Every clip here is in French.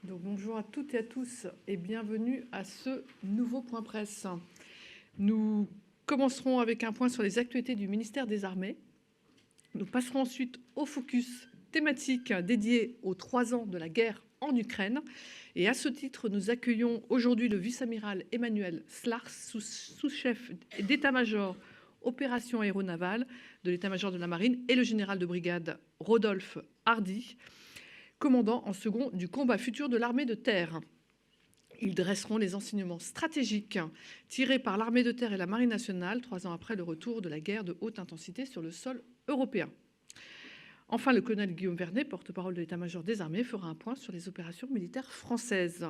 Donc, bonjour à toutes et à tous et bienvenue à ce nouveau point presse. Nous commencerons avec un point sur les actualités du ministère des Armées. Nous passerons ensuite au focus thématique dédié aux 3 ans de la guerre en Ukraine. Et à ce titre, nous accueillons aujourd'hui le vice-amiral Emmanuel Slars, sous-chef d'état-major opérations aéronavales de l'état-major de la Marine, et le général de brigade Rodolphe Hardy, commandant en second du combat futur de l'armée de terre. Ils dresseront les enseignements stratégiques tirés par l'armée de terre et la marine nationale 3 ans après le retour de la guerre de haute intensité sur le sol européen. Enfin, le colonel Guillaume Vernet, porte-parole de l'état-major des armées, fera un point sur les opérations militaires françaises.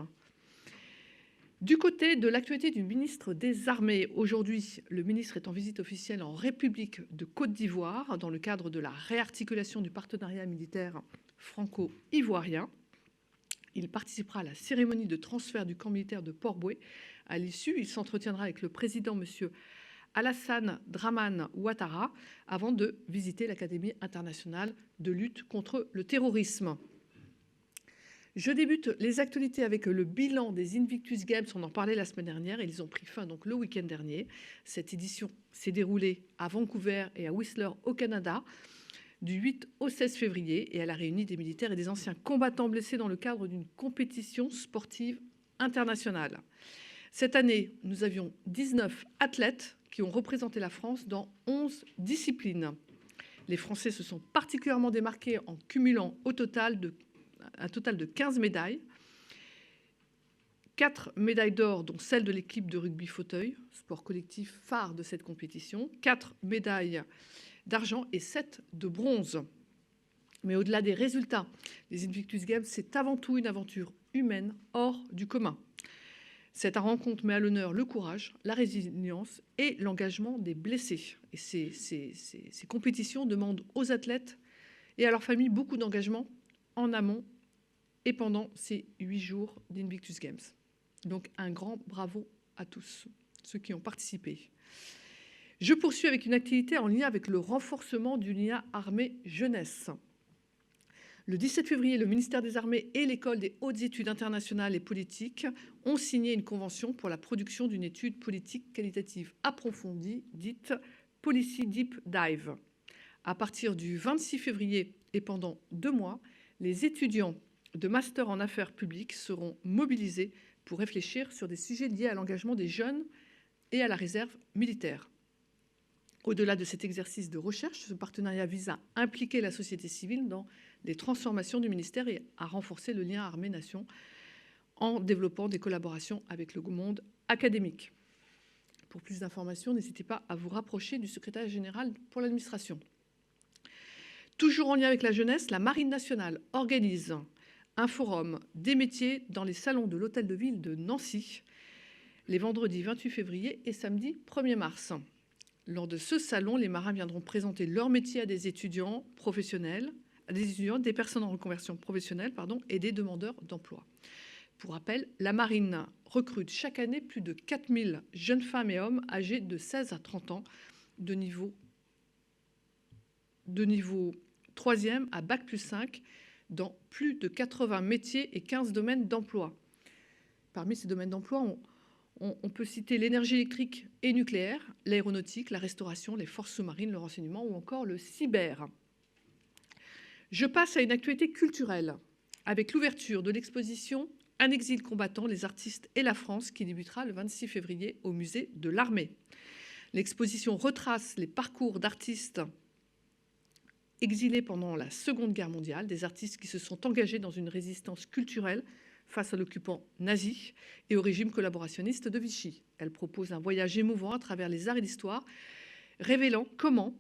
Du côté de l'actualité du ministre des Armées, aujourd'hui, le ministre est en visite officielle en République de Côte d'Ivoire dans le cadre de la réarticulation du partenariat militaire franco-ivoirien. Il participera à la cérémonie de transfert du camp militaire de Port-Bouët. À l'issue, il s'entretiendra avec le président, M. Alassane Dramane Ouattara, avant de visiter l'Académie internationale de lutte contre le terrorisme. Je débute les actualités avec le bilan des Invictus Games. On en parlait la semaine dernière et ils ont pris fin donc le week-end dernier. Cette édition s'est déroulée à Vancouver et à Whistler au Canada du 8 au 16 février et elle a réuni des militaires et des anciens combattants blessés dans le cadre d'une compétition sportive internationale. Cette année, nous avions 19 athlètes qui ont représenté la France dans 11 disciplines. Les Français se sont particulièrement démarqués en cumulant un total de 15 médailles. 4 médailles d'or, dont celle de l'équipe de rugby fauteuil, sport collectif phare de cette compétition. 4 médailles d'argent et 7 de bronze. Mais au-delà des résultats, les Invictus Games, c'est avant tout une aventure humaine hors du commun. Cette rencontre met à l'honneur le courage, la résilience et l'engagement des blessés. Et ces compétitions demandent aux athlètes et à leurs familles beaucoup d'engagement en amont et pendant ces 8 jours d'Invictus Games. Donc un grand bravo à tous ceux qui ont participé. Je poursuis avec une activité en lien avec le renforcement du lien armée-jeunesse. Le 17 février, le ministère des Armées et l'École des hautes études internationales et politiques ont signé une convention pour la production d'une étude politique qualitative approfondie, dite Policy Deep Dive. À partir du 26 février et pendant 2 mois, les étudiants de master en affaires publiques seront mobilisés pour réfléchir sur des sujets liés à l'engagement des jeunes et à la réserve militaire. Au-delà de cet exercice de recherche, ce partenariat vise à impliquer la société civile dans les transformations du ministère et à renforcer le lien armée-nation en développant des collaborations avec le monde académique. Pour plus d'informations, n'hésitez pas à vous rapprocher du secrétaire général pour l'administration. Toujours en lien avec la jeunesse, la Marine nationale organise un forum des métiers dans les salons de l'Hôtel de Ville de Nancy les vendredis 28 février et samedi 1er mars. Lors de ce salon, les marins viendront présenter leur métier à des étudiants professionnels, des personnes en reconversion professionnelle, et des demandeurs d'emploi. Pour rappel, la marine recrute chaque année plus de 4000 jeunes femmes et hommes âgés de 16 à 30 ans de niveau 3e à Bac+5 dans plus de 80 métiers et 15 domaines d'emploi. Parmi ces domaines d'emploi, on peut citer l'énergie électrique et nucléaire, l'aéronautique, la restauration, les forces sous-marines, le renseignement ou encore le cyber. Je passe à une actualité culturelle avec l'ouverture de l'exposition Un exil combattant, les artistes et la France qui débutera le 26 février au musée de l'Armée. L'exposition retrace les parcours d'artistes exilés pendant la Seconde Guerre mondiale, des artistes qui se sont engagés dans une résistance culturelle face à l'occupant nazi et au régime collaborationniste de Vichy. Elle propose un voyage émouvant à travers les arts et l'histoire, révélant comment,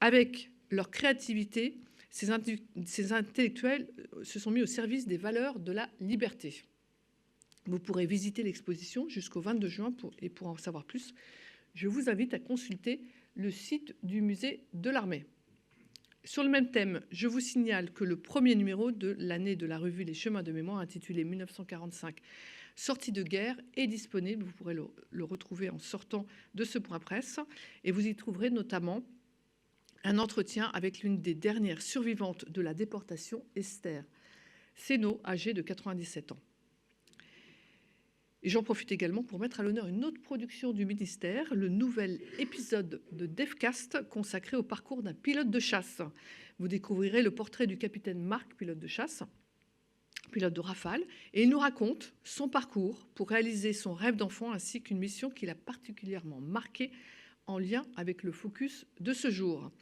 avec leur créativité, ces intellectuels se sont mis au service des valeurs de la liberté. Vous pourrez visiter l'exposition jusqu'au 22 juin et pour en savoir plus, je vous invite à consulter le site du musée de l'Armée. Sur le même thème, je vous signale que le premier numéro de l'année de la revue Les Chemins de mémoire, intitulé 1945, sortie de guerre, est disponible. Vous pourrez le retrouver en sortant de ce point presse. Et vous y trouverez notamment un entretien avec l'une des dernières survivantes de la déportation, Esther Sénaud, âgé de 97 ans. Et j'en profite également pour mettre à l'honneur une autre production du ministère, le nouvel épisode de Devcast consacré au parcours d'un pilote de chasse. Vous découvrirez le portrait du capitaine Marc, pilote de chasse, pilote de Rafale, et il nous raconte son parcours pour réaliser son rêve d'enfant ainsi qu'une mission qui l'a particulièrement marqué en lien avec le focus de ce jour.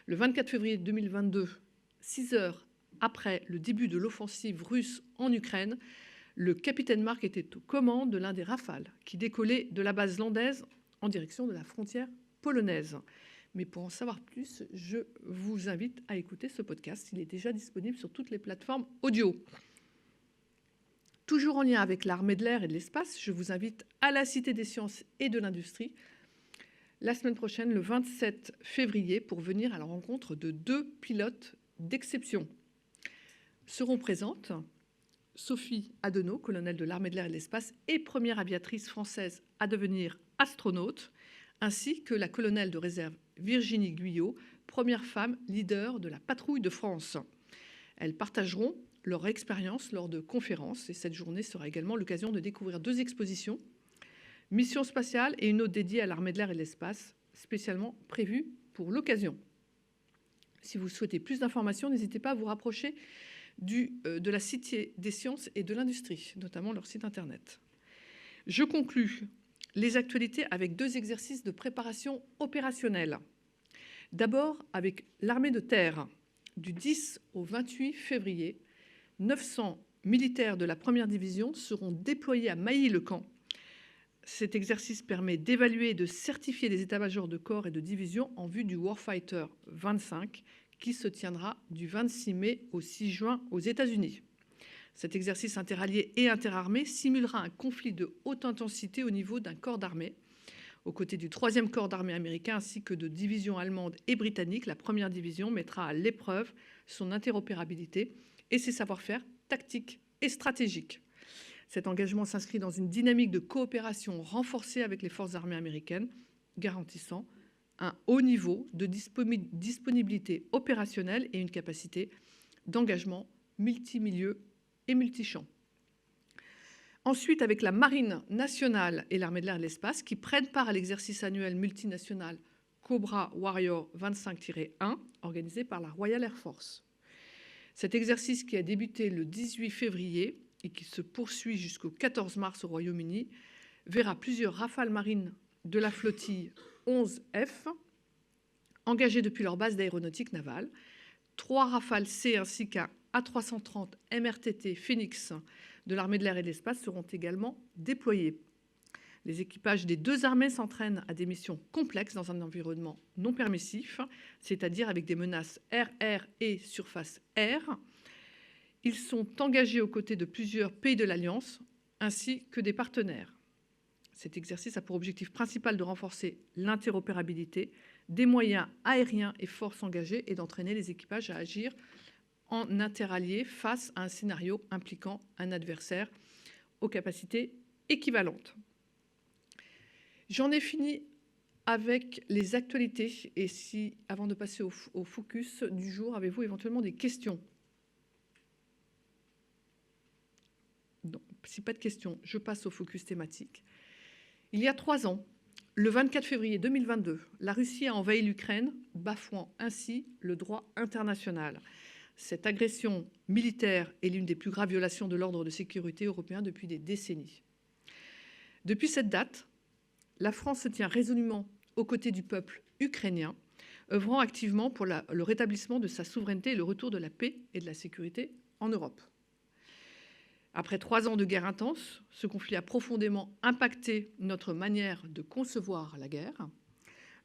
Le 24 février 2022, 6 heures après le début de l'offensive russe en Ukraine, le capitaine Marc était aux commandes de l'un des Rafales qui décollait de la base landaise en direction de la frontière polonaise. Mais pour en savoir plus, je vous invite à écouter ce podcast. Il est déjà disponible sur toutes les plateformes audio. Toujours en lien avec l'armée de l'air et de l'espace, je vous invite à la Cité des sciences et de l'industrie la semaine prochaine, le 27 février, pour venir à la rencontre de 2 pilotes d'exception. Seront présentes Sophie Adenau, colonel de l'armée de l'air et de l'espace et première aviatrice française à devenir astronaute, ainsi que la colonelle de réserve Virginie Guyot, première femme leader de la patrouille de France. Elles partageront leur expérience lors de conférences et cette journée sera également l'occasion de découvrir 2 expositions, Mission spatiale et une autre dédiée à l'armée de l'air et de l'espace, spécialement prévue pour l'occasion. Si vous souhaitez plus d'informations, n'hésitez pas à vous rapprocher de la Cité des sciences et de l'industrie, notamment leur site internet. Je conclus les actualités avec 2 exercices de préparation opérationnelle. D'abord avec l'armée de terre. Du 10 au 28 février, 900 militaires de la première division seront déployés à Mailly-le-Camp. Cet exercice permet d'évaluer et de certifier les états-majors de corps et de division en vue du Warfighter 25 qui se tiendra du 26 mai au 6 juin aux États-Unis. Cet exercice interallié et interarmé simulera un conflit de haute intensité au niveau d'un corps d'armée. Aux côtés du 3e corps d'armée américain ainsi que de divisions allemandes et britanniques, la première division mettra à l'épreuve son interopérabilité et ses savoir-faire tactiques et stratégiques. Cet engagement s'inscrit dans une dynamique de coopération renforcée avec les forces armées américaines, garantissant un haut niveau de disponibilité opérationnelle et une capacité d'engagement multimilieu et multichamps. Ensuite, avec la Marine nationale et l'armée de l'air et de l'espace, qui prennent part à l'exercice annuel multinational Cobra Warrior 25-1, organisé par la Royal Air Force. Cet exercice qui a débuté le 18 février et qui se poursuit jusqu'au 14 mars au Royaume-Uni, verra plusieurs Rafales marines de la flottille 11F engagés depuis leur base d'aéronautique navale, 3 Rafales C ainsi qu'un A330 MRTT Phoenix de l'armée de l'air et de l'espace seront également déployés. Les équipages des 2 armées s'entraînent à des missions complexes dans un environnement non permissif, c'est-à-dire avec des menaces air-air et surface-air. Ils sont engagés aux côtés de plusieurs pays de l'Alliance ainsi que des partenaires. Cet exercice a pour objectif principal de renforcer l'interopérabilité des moyens aériens et forces engagées et d'entraîner les équipages à agir en interallié face à un scénario impliquant un adversaire aux capacités équivalentes. J'en ai fini avec les actualités et si, avant de passer au focus du jour, avez-vous éventuellement des questions ? Non, si pas de questions, je passe au focus thématique. Il y a 3 ans, le 24 février 2022, la Russie a envahi l'Ukraine, bafouant ainsi le droit international. Cette agression militaire est l'une des plus graves violations de l'ordre de sécurité européen depuis des décennies. Depuis cette date, la France se tient résolument aux côtés du peuple ukrainien, œuvrant activement pour le rétablissement de sa souveraineté et le retour de la paix et de la sécurité en Europe. Après 3 ans de guerre intense, ce conflit a profondément impacté notre manière de concevoir la guerre.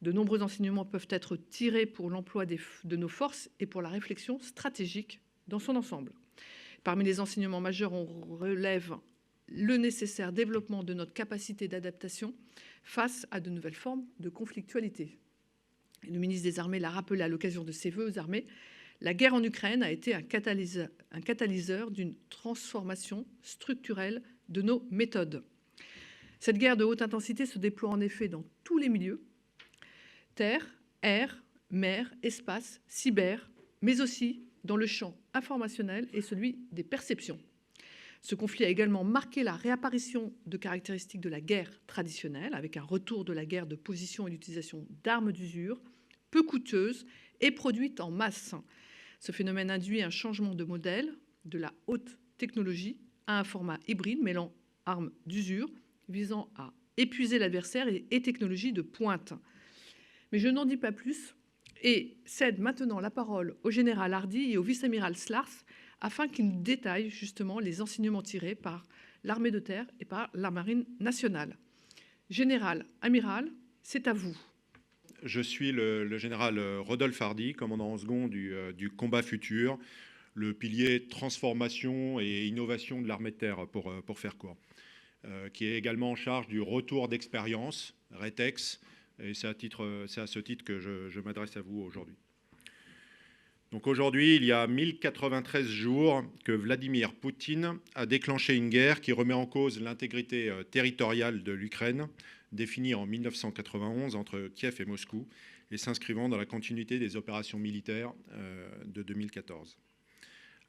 De nombreux enseignements peuvent être tirés pour l'emploi de nos forces et pour la réflexion stratégique dans son ensemble. Parmi les enseignements majeurs, on relève le nécessaire développement de notre capacité d'adaptation face à de nouvelles formes de conflictualité. Le ministre des Armées l'a rappelé à l'occasion de ses vœux aux armées. La guerre en Ukraine a été un catalyseur d'une transformation structurelle de nos méthodes. Cette guerre de haute intensité se déploie en effet dans tous les milieux, terre, air, mer, espace, cyber, mais aussi dans le champ informationnel et celui des perceptions. Ce conflit a également marqué la réapparition de caractéristiques de la guerre traditionnelle, avec un retour de la guerre de position et l'utilisation d'armes d'usure, peu coûteuses et produites en masse. Ce phénomène induit un changement de modèle de la haute technologie à un format hybride mêlant armes d'usure, visant à épuiser l'adversaire et technologies de pointe. Mais je n'en dis pas plus et cède maintenant la parole au général Hardy et au vice-amiral Slars afin qu'ils nous détaillent justement les enseignements tirés par l'armée de terre et par la marine nationale. Général, amiral, c'est à vous. Je suis le général Rodolphe Hardy, commandant en second du combat futur, le pilier transformation et innovation de l'armée de terre, pour faire court, qui est également en charge du retour d'expérience, RETEX, et c'est à ce titre que je m'adresse à vous aujourd'hui. Donc aujourd'hui, il y a 1093 jours que Vladimir Poutine a déclenché une guerre qui remet en cause l'intégrité territoriale de l'Ukraine, définie en 1991 entre Kiev et Moscou, et s'inscrivant dans la continuité des opérations militaires de 2014.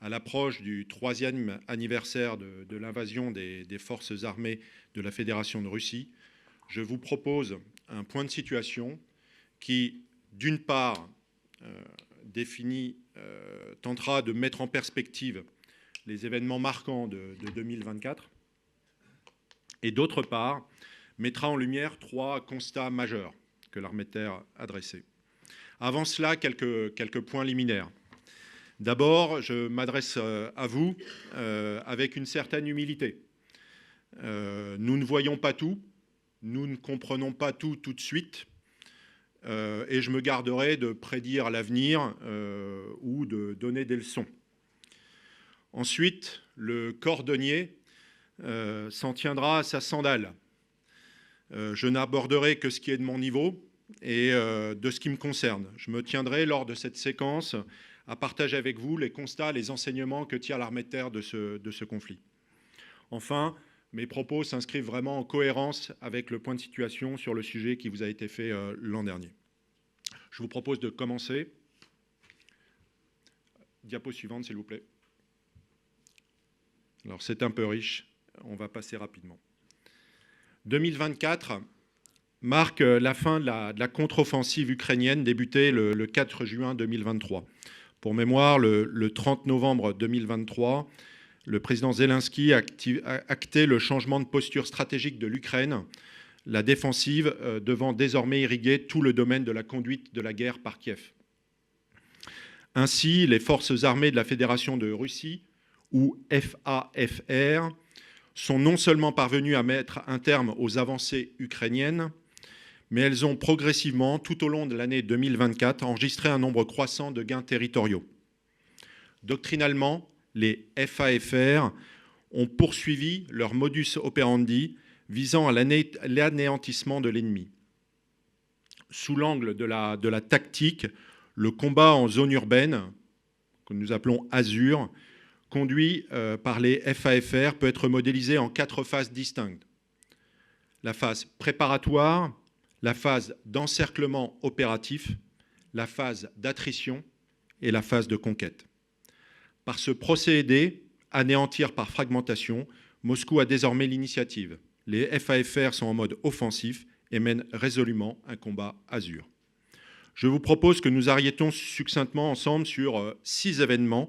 À l'approche du 3e anniversaire de l'invasion des forces armées de la Fédération de Russie, je vous propose un point de situation qui, d'une part, tentera de mettre en perspective les événements marquants de 2024 et d'autre part mettra en lumière 3 constats majeurs que l'armée de terre a dressés. Avant cela, quelques points liminaires. D'abord, je m'adresse à vous avec une certaine humilité. Nous ne voyons pas tout, nous ne comprenons pas tout de suite. Et je me garderai de prédire l'avenir ou de donner des leçons. Ensuite, le cordonnier s'en tiendra à sa sandale. Je n'aborderai que ce qui est de mon niveau et de ce qui me concerne. Je me tiendrai lors de cette séquence à partager avec vous les constats, les enseignements que tire l'armée de terre de ce conflit. Enfin, mes propos s'inscrivent vraiment en cohérence avec le point de situation sur le sujet qui vous a été fait l'an dernier. Je vous propose de commencer. Diapo suivante, s'il vous plaît. Alors, c'est un peu riche. On va passer rapidement. 2024 marque la fin de la contre-offensive ukrainienne débutée le 4 juin 2023. Pour mémoire, le 30 novembre 2023, le président Zelensky a acté le changement de posture stratégique de l'Ukraine, la défensive devant désormais irriguer tout le domaine de la conduite de la guerre par Kiev. Ainsi, les forces armées de la Fédération de Russie, ou FAFR, sont non seulement parvenues à mettre un terme aux avancées ukrainiennes, mais elles ont progressivement, tout au long de l'année 2024, enregistré un nombre croissant de gains territoriaux. Doctrinalement, les FAFR ont poursuivi leur modus operandi visant à l'anéantissement de l'ennemi. Sous l'angle de la tactique, le combat en zone urbaine, que nous appelons Azur, conduit par les FAFR, peut être modélisé en 4 phases distinctes. La phase préparatoire, la phase d'encerclement opératif, la phase d'attrition et la phase de conquête. Par ce procédé, anéantir par fragmentation, Moscou a désormais l'initiative. Les FAFR sont en mode offensif et mènent résolument un combat Azur. Je vous propose que nous arrêtons succinctement ensemble sur 6 événements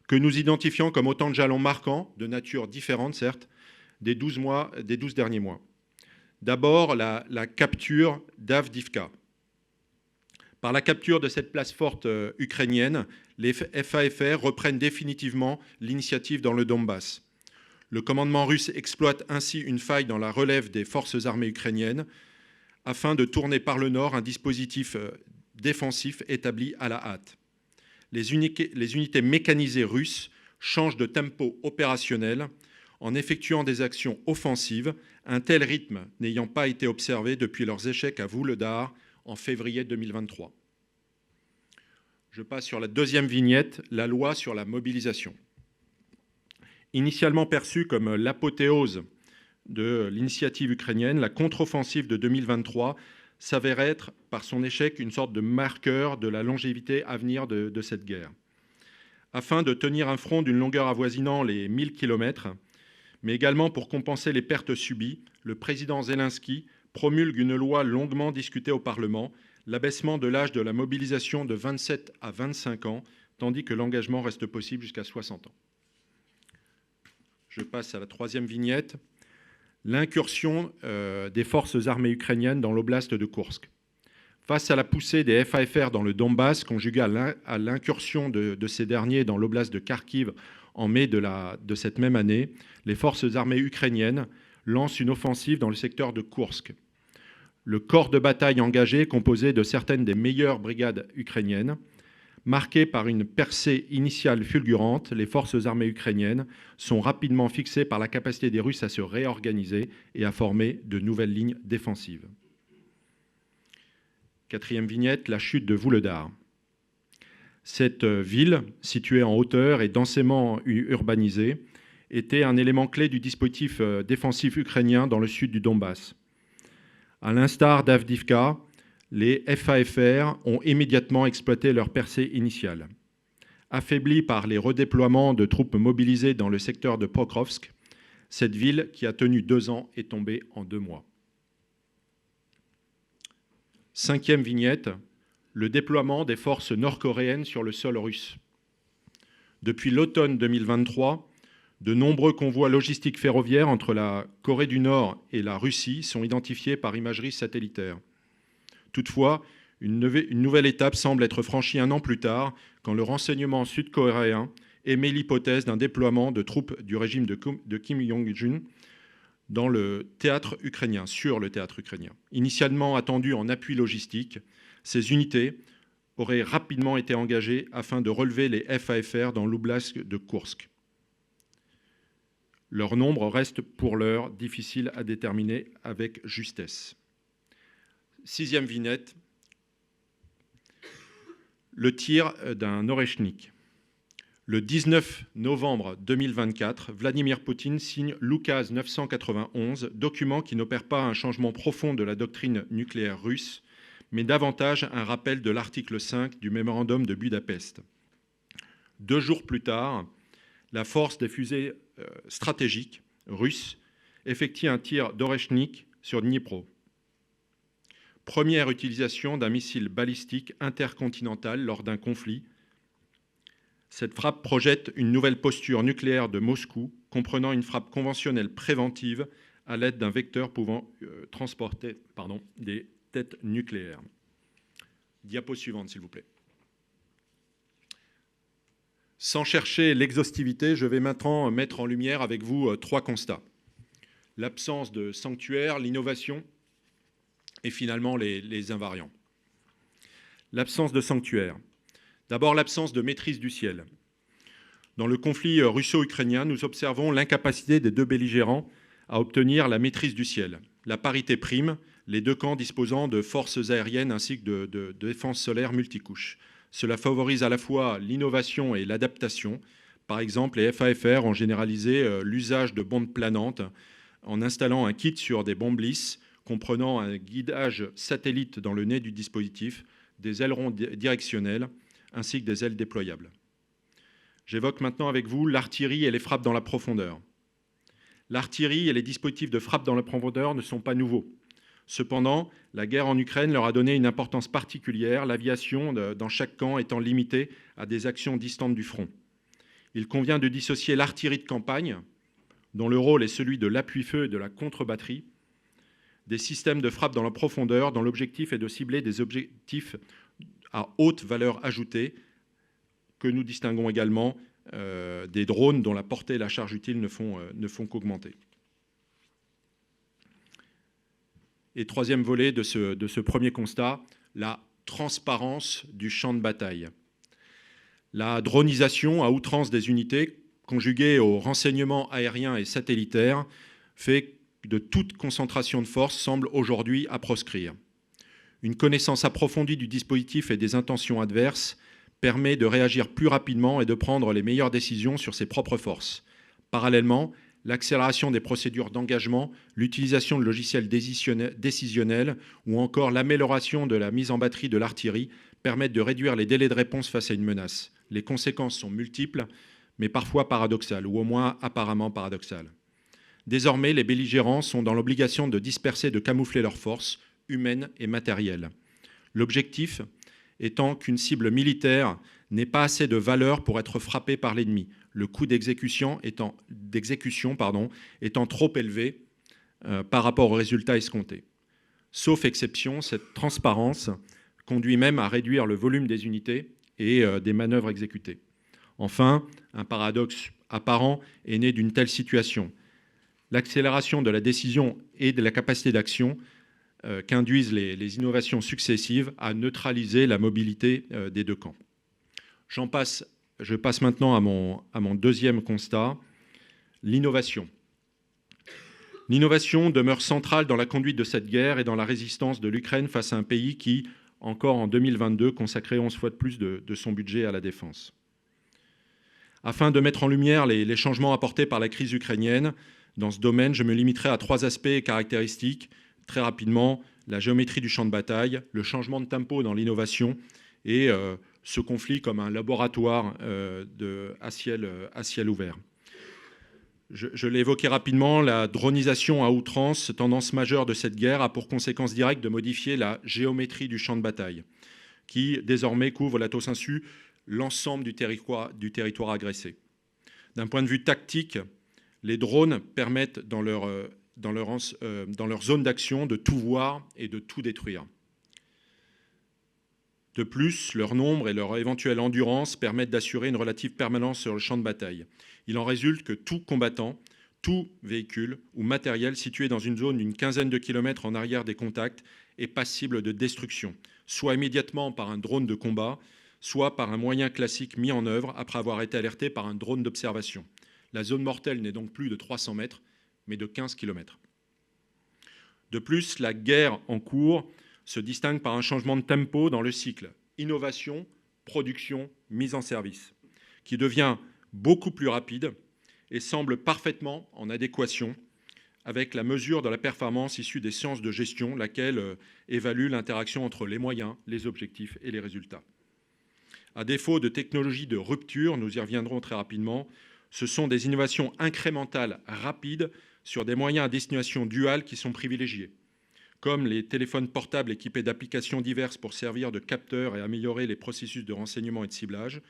que nous identifions comme autant de jalons marquants, de nature différente certes, des 12 derniers mois. D'abord, la capture d'Avdiivka. Par la capture de cette place forte ukrainienne, les FAFR reprennent définitivement l'initiative dans le Donbass. Le commandement russe exploite ainsi une faille dans la relève des forces armées ukrainiennes afin de tourner par le nord un dispositif défensif établi à la hâte. Les unités mécanisées russes changent de tempo opérationnel en effectuant des actions offensives, un tel rythme n'ayant pas été observé depuis leurs échecs à Vuhledar en février 2023. Je passe sur la deuxième vignette, la loi sur la mobilisation. Initialement perçue comme l'apothéose de l'initiative ukrainienne, la contre-offensive de 2023 s'avère être, par son échec, une sorte de marqueur de la longévité à venir de cette guerre. afin de tenir un front d'une longueur avoisinant les 1000 km, mais également pour compenser les pertes subies, le président Zelensky promulgue une loi longuement discutée au Parlement, l'abaissement de l'âge de la mobilisation de 27 à 25 ans, tandis que l'engagement reste possible jusqu'à 60 ans. Je passe à la troisième vignette. L'incursion des forces armées ukrainiennes dans l'oblast de Koursk. Face à la poussée des FAFR dans le Donbass, conjuguée à l'incursion de ces derniers dans l'oblast de Kharkiv en mai de cette même année, les forces armées ukrainiennes lancent une offensive dans le secteur de Koursk. Le corps de bataille engagé est composé de certaines des meilleures brigades ukrainiennes. Marquées par une percée initiale fulgurante, les forces armées ukrainiennes sont rapidement fixées par la capacité des Russes à se réorganiser et à former de nouvelles lignes défensives. Quatrième vignette, la chute de Vuhledar. Cette ville, située en hauteur et densément urbanisée, était un élément clé du dispositif défensif ukrainien dans le sud du Donbass. À l'instar d'Avdiivka, les FAFR ont immédiatement exploité leur percée initiale. Affaiblie par les redéploiements de troupes mobilisées dans le secteur de Pokrovsk, cette ville, qui a tenu 2 ans, est tombée en 2 mois. Cinquième vignette, le déploiement des forces nord-coréennes sur le sol russe. Depuis l'automne 2023, de nombreux convois logistiques ferroviaires entre la Corée du Nord et la Russie sont identifiés par imagerie satellitaire. Toutefois, une nouvelle étape semble être franchie 1 an plus tard, quand le renseignement sud-coréen émet l'hypothèse d'un déploiement de troupes du régime de Kim Jong-un sur le théâtre ukrainien. Initialement attendues en appui logistique, ces unités auraient rapidement été engagées afin de relever les FAFR dans l'oblast de Koursk. Leur nombre reste pour l'heure difficile à déterminer avec justesse. Sixième vignette, le tir d'un Oreshnik. Le 19 novembre 2024, Vladimir Poutine signe l'Oukaz 991, document qui n'opère pas un changement profond de la doctrine nucléaire russe, mais davantage un rappel de l'article 5 du mémorandum de Budapest. 2 jours plus tard, la force des fusées stratégiques russes effectue un tir d'Oreshnik sur Dnipro. Première utilisation d'un missile balistique intercontinental lors d'un conflit. Cette frappe projette une nouvelle posture nucléaire de Moscou, comprenant une frappe conventionnelle préventive à l'aide d'un vecteur pouvant transporter des têtes nucléaires. Diapo suivante, s'il vous plaît. Sans chercher l'exhaustivité, je vais maintenant mettre en lumière avec vous 3 constats. L'absence de sanctuaire, l'innovation et finalement les invariants. L'absence de sanctuaire. D'abord, l'absence de maîtrise du ciel. Dans le conflit russo-ukrainien, nous observons l'incapacité des 2 belligérants à obtenir la maîtrise du ciel. La parité prime, les 2 camps disposant de forces aériennes ainsi que de défense solaire multicouches. Cela favorise à la fois l'innovation et l'adaptation. Par exemple, les FAFR ont généralisé l'usage de bombes planantes en installant un kit sur des bombes lisses comprenant un guidage satellite dans le nez du dispositif, des ailerons directionnels ainsi que des ailes déployables. J'évoque maintenant avec vous l'artillerie et les frappes dans la profondeur. L'artillerie et les dispositifs de frappe dans la profondeur ne sont pas nouveaux. Cependant, la guerre en Ukraine leur a donné une importance particulière, l'aviation dans chaque camp étant limitée à des actions distantes du front. Il convient de dissocier l'artillerie de campagne, dont le rôle est celui de l'appui-feu et de la contre-batterie, des systèmes de frappe dans la profondeur, dont l'objectif est de cibler des objectifs à haute valeur ajoutée, que nous distinguons également des drones dont la portée et la charge utile ne font qu'augmenter. Et troisième volet de ce premier constat, la transparence du champ de bataille. La dronisation à outrance des unités, conjuguée au renseignement aérien et satellitaire, fait que de toute concentration de force semble aujourd'hui à proscrire. Une connaissance approfondie du dispositif et des intentions adverses permet de réagir plus rapidement et de prendre les meilleures décisions sur ses propres forces. Parallèlement, l'accélération des procédures d'engagement, l'utilisation de logiciels décisionnels ou encore l'amélioration de la mise en batterie de l'artillerie permettent de réduire les délais de réponse face à une menace. Les conséquences sont multiples, mais parfois paradoxales, ou au moins apparemment paradoxales. Désormais, les belligérants sont dans l'obligation de disperser et de camoufler leurs forces, humaines et matérielles. L'objectif étant qu'une cible militaire n'ait pas assez de valeur pour être frappée par l'ennemi, le coût d'exécution étant trop élevé par rapport aux résultats escomptés. Sauf exception, cette transparence conduit même à réduire le volume des unités et des manœuvres exécutées. Enfin, un paradoxe apparent est né d'une telle situation. L'accélération de la décision et de la capacité d'action qu'induisent les innovations successives à neutraliser la mobilité des deux camps. Je passe maintenant à mon deuxième constat, l'innovation. L'innovation demeure centrale dans la conduite de cette guerre et dans la résistance de l'Ukraine face à un pays qui, encore en 2022, consacrait 11 fois de plus de son budget à la défense. Afin de mettre en lumière les changements apportés par la crise ukrainienne dans ce domaine, je me limiterai à 3 aspects caractéristiques. Très rapidement, la géométrie du champ de bataille, le changement de tempo dans l'innovation et ce conflit comme un laboratoire à ciel ouvert. Je l'ai évoqué rapidement, la dronisation à outrance, tendance majeure de cette guerre, a pour conséquence directe de modifier la géométrie du champ de bataille, qui désormais couvre lato sensu l'ensemble du territoire agressé. D'un point de vue tactique, les drones permettent, dans leur zone d'action, de tout voir et de tout détruire. De plus, leur nombre et leur éventuelle endurance permettent d'assurer une relative permanence sur le champ de bataille. Il en résulte que tout combattant, tout véhicule ou matériel situé dans une zone d'une quinzaine de kilomètres en arrière des contacts est passible de destruction, soit immédiatement par un drone de combat, soit par un moyen classique mis en œuvre après avoir été alerté par un drone d'observation. La zone mortelle n'est donc plus de 300 mètres, mais de 15 km. De plus, la guerre en cours se distingue par un changement de tempo dans le cycle innovation, production, mise en service, qui devient beaucoup plus rapide et semble parfaitement en adéquation avec la mesure de la performance issue des sciences de gestion, laquelle évalue l'interaction entre les moyens, les objectifs et les résultats. À défaut de technologies de rupture, nous y reviendrons très rapidement, ce sont des innovations incrémentales rapides sur des moyens à destination duale qui sont privilégiés, comme les téléphones portables équipés d'applications diverses pour servir de capteurs et améliorer les processus de renseignement et de ciblage,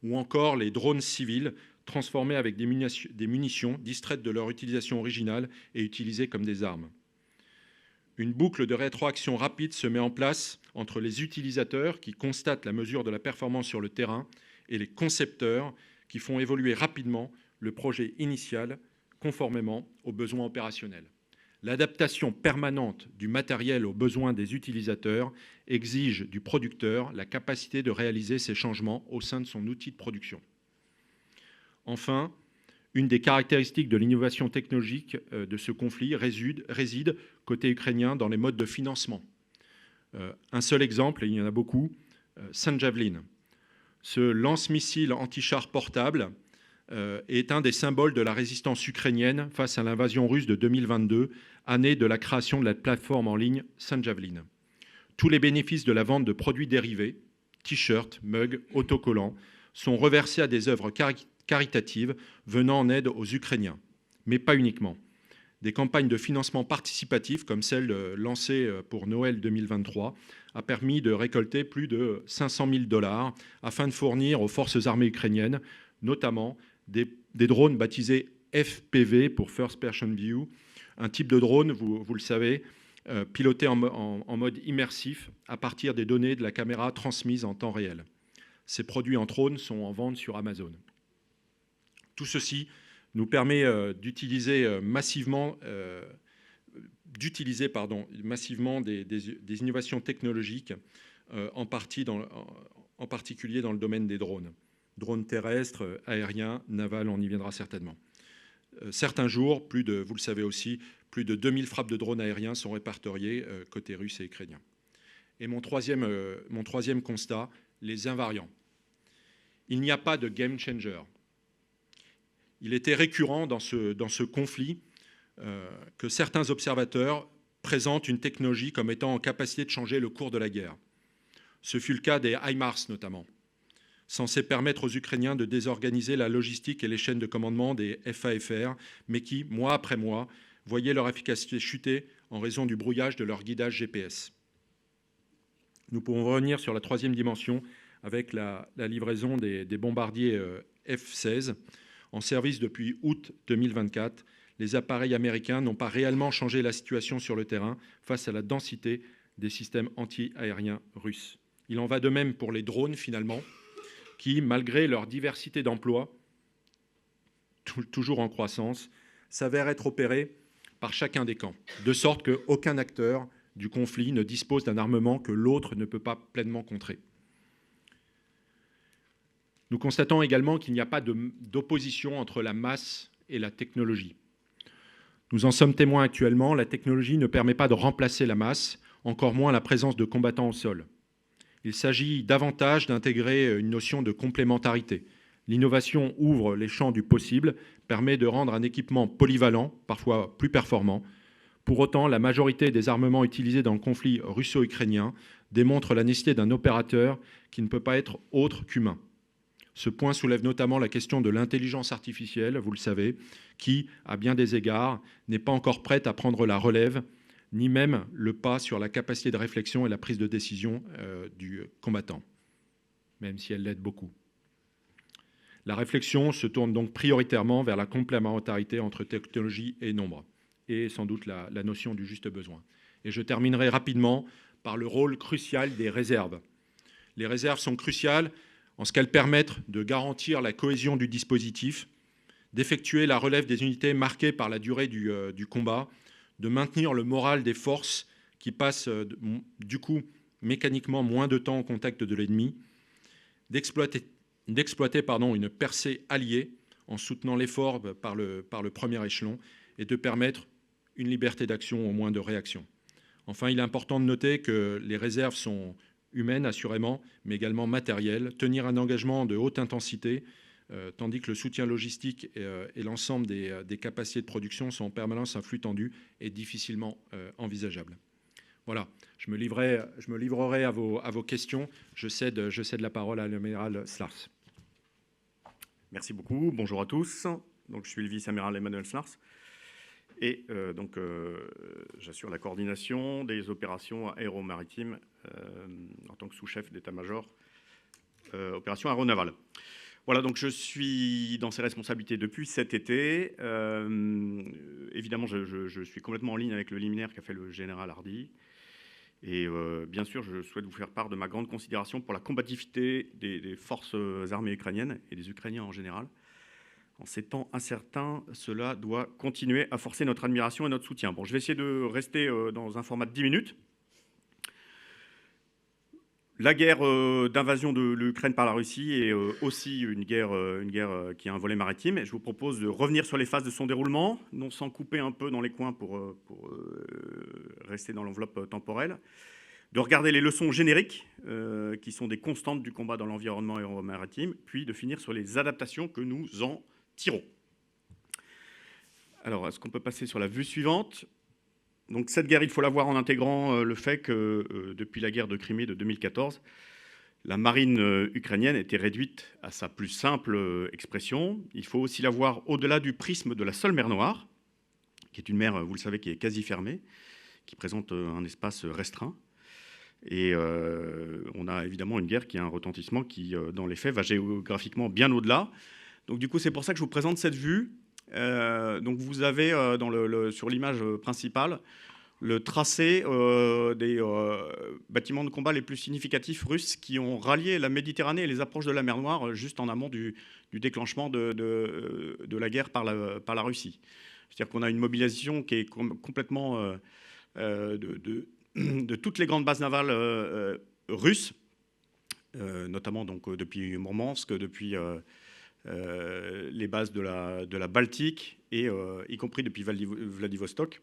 ou encore les drones civils transformés avec des munitions distraites de leur utilisation originale et utilisées comme des armes. Une boucle de rétroaction rapide se met en place entre les utilisateurs qui constatent la mesure de la performance sur le terrain et les concepteurs qui font évoluer rapidement le projet initial conformément aux besoins opérationnels. L'adaptation permanente du matériel aux besoins des utilisateurs exige du producteur la capacité de réaliser ces changements au sein de son outil de production. Enfin, une des caractéristiques de l'innovation technologique de ce conflit réside côté ukrainien dans les modes de financement. Un seul exemple, et il y en a beaucoup, Saint Javelin. Ce lance-missile anti-char portable est un des symboles de la résistance ukrainienne face à l'invasion russe de 2022, année de la création de la plateforme en ligne Saint Javelin. Tous les bénéfices de la vente de produits dérivés, t-shirts, mugs, autocollants, sont reversés à des œuvres caritatives venant en aide aux Ukrainiens, mais pas uniquement. Des campagnes de financement participatif, comme celle lancée pour Noël 2023, a permis de récolter plus de 500 000 $ afin de fournir aux forces armées ukrainiennes, notamment des drones baptisés FPV pour First Person View, un type de drone, vous le savez, piloté en mode immersif à partir des données de la caméra transmises en temps réel. Ces produits en drone sont en vente sur Amazon. Tout ceci nous permet d'utiliser massivement des innovations technologiques, en particulier dans le domaine des drones. Drones terrestres, aériens, navals, on y viendra certainement. Certains jours, vous le savez aussi, plus de 2000 frappes de drones aériens sont répertoriées côté russe et ukrainien. Et mon troisième constat, les invariants. Il n'y a pas de game changer. il était récurrent dans ce conflit que certains observateurs présentent une technologie comme étant en capacité de changer le cours de la guerre. Ce fut le cas des HIMARS notamment, censés permettre aux Ukrainiens de désorganiser la logistique et les chaînes de commandement des FAFR, mais qui, mois après mois, voyaient leur efficacité chuter en raison du brouillage de leur guidage GPS. Nous pouvons revenir sur la troisième dimension avec la livraison des bombardiers F-16 en service depuis août 2024. Les appareils américains n'ont pas réellement changé la situation sur le terrain face à la densité des systèmes anti-aériens russes. Il en va de même pour les drones, finalement, qui, malgré leur diversité d'emplois, toujours en croissance, s'avèrent être opérés par chacun des camps, de sorte qu'aucun acteur du conflit ne dispose d'un armement que l'autre ne peut pas pleinement contrer. Nous constatons également qu'il n'y a pas d'opposition entre la masse et la technologie. Nous en sommes témoins actuellement, la technologie ne permet pas de remplacer la masse, encore moins la présence de combattants au sol. Il s'agit davantage d'intégrer une notion de complémentarité. L'innovation ouvre les champs du possible, permet de rendre un équipement polyvalent, parfois plus performant. Pour autant, la majorité des armements utilisés dans le conflit russo-ukrainien démontre la nécessité d'un opérateur qui ne peut pas être autre qu'humain. Ce point soulève notamment la question de l'intelligence artificielle, vous le savez, qui, à bien des égards, n'est pas encore prête à prendre la relève, ni même le pas sur la capacité de réflexion et la prise de décision du combattant, même si elle l'aide beaucoup. La réflexion se tourne donc prioritairement vers la complémentarité entre technologie et nombre, et sans doute la notion du juste besoin. Et je terminerai rapidement par le rôle crucial des réserves. Les réserves sont cruciales en ce qu'elles permettent de garantir la cohésion du dispositif, d'effectuer la relève des unités marquées par la durée du combat, de maintenir le moral des forces qui passent du coup mécaniquement moins de temps au contact de l'ennemi, d'exploiter une percée alliée en soutenant l'effort par le premier échelon et de permettre une liberté d'action au moins de réaction. Enfin, il est important de noter que les réserves sont humaines assurément, mais également matérielles. Tenir un engagement de haute intensité, tandis que le soutien logistique et l'ensemble des capacités de production sont en permanence un flux tendu et difficilement envisageable. Voilà, je me livrerai à vos questions. Je cède la parole à l'amiral Slars. Merci beaucoup. Bonjour à tous. Donc, je suis le vice-amiral Emmanuel Slars et j'assure la coordination des opérations aéromaritimes en tant que sous-chef d'état-major opération aéronavale. Voilà, donc je suis dans ces responsabilités depuis cet été. Évidemment, je suis complètement en ligne avec le liminaire qu'a fait le général Hardy. Et bien sûr, je souhaite vous faire part de ma grande considération pour la combativité des forces armées ukrainiennes et des Ukrainiens en général. En ces temps incertains, cela doit continuer à forcer notre admiration et notre soutien. Bon, je vais essayer de rester dans un format de 10 minutes. La guerre d'invasion de l'Ukraine par la Russie est aussi une guerre qui a un volet maritime. Et je vous propose de revenir sur les phases de son déroulement, non sans couper un peu dans les coins pour rester dans l'enveloppe temporelle, de regarder les leçons génériques qui sont des constantes du combat dans l'environnement aéromaritime, puis de finir sur les adaptations que nous en tirons. Alors, est-ce qu'on peut passer sur la vue suivante ? Donc cette guerre, il faut la voir en intégrant le fait que depuis la guerre de Crimée de 2014, la marine ukrainienne était réduite à sa plus simple expression. Il faut aussi la voir au-delà du prisme de la seule mer Noire, qui est une mer, vous le savez, qui est quasi fermée, qui présente un espace restreint. Et on a évidemment une guerre qui a un retentissement qui, dans les faits, va géographiquement bien au-delà. Donc du coup, c'est pour ça que je vous présente cette vue. Donc vous avez sur l'image principale le tracé des bâtiments de combat les plus significatifs russes qui ont rallié la Méditerranée et les approches de la mer Noire juste en amont du déclenchement de la guerre par la Russie. C'est-à-dire qu'on a une mobilisation qui est complètement de toutes les grandes bases navales russes, notamment donc, depuis Mourmansk, depuis les bases de la Baltique, et y compris depuis Vladivostok,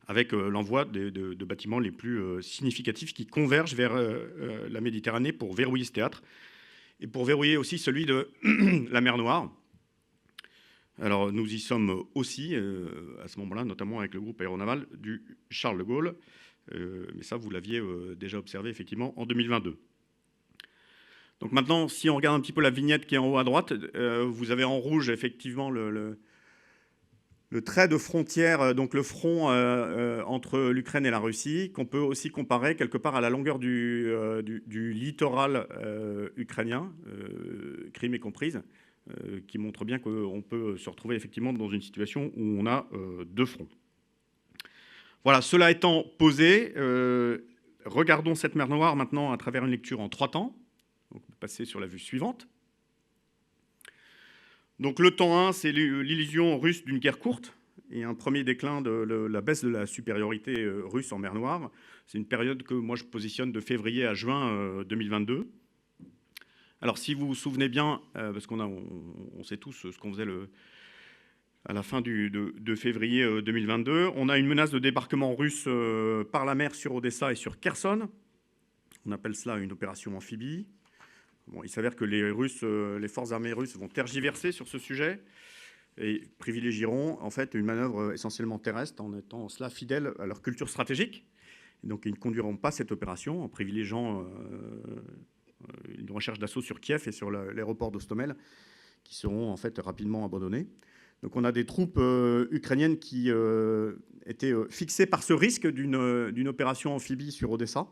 avec l'envoi de bâtiments les plus significatifs qui convergent vers la Méditerranée pour verrouiller ce théâtre, et pour verrouiller aussi celui de la mer Noire. Alors nous y sommes aussi, à ce moment-là, notamment avec le groupe aéronaval du Charles de Gaulle, mais ça vous l'aviez déjà observé effectivement en 2022. Donc maintenant, si on regarde un petit peu la vignette qui est en haut à droite, vous avez en rouge effectivement le trait de frontière, donc le front entre l'Ukraine et la Russie, qu'on peut aussi comparer quelque part à la longueur du littoral ukrainien, Crimée comprise, qui montre bien qu'on peut se retrouver effectivement dans une situation où on a deux fronts. Voilà, cela étant posé, regardons cette mer Noire maintenant à travers une lecture en 3 temps. Donc, on peut passer sur la vue suivante. Donc le temps 1, c'est l'illusion russe d'une guerre courte et un premier déclin de la baisse de la supériorité russe en mer Noire. C'est une période que moi je positionne de février à juin 2022. Alors si vous vous souvenez bien, parce on sait tous ce qu'on faisait à la fin de février 2022, on a une menace de débarquement russe par la mer sur Odessa et sur Kherson. On appelle cela une opération amphibie. Bon, il s'avère que les forces armées russes vont tergiverser sur ce sujet et privilégieront en fait une manœuvre essentiellement terrestre en étant cela fidèles à leur culture stratégique. Et donc ils ne conduiront pas cette opération en privilégiant une recherche d'assaut sur Kiev et sur l'aéroport d'Ostomel qui seront en fait rapidement abandonnés. Donc on a des troupes ukrainiennes qui étaient fixées par ce risque d'une opération amphibie sur Odessa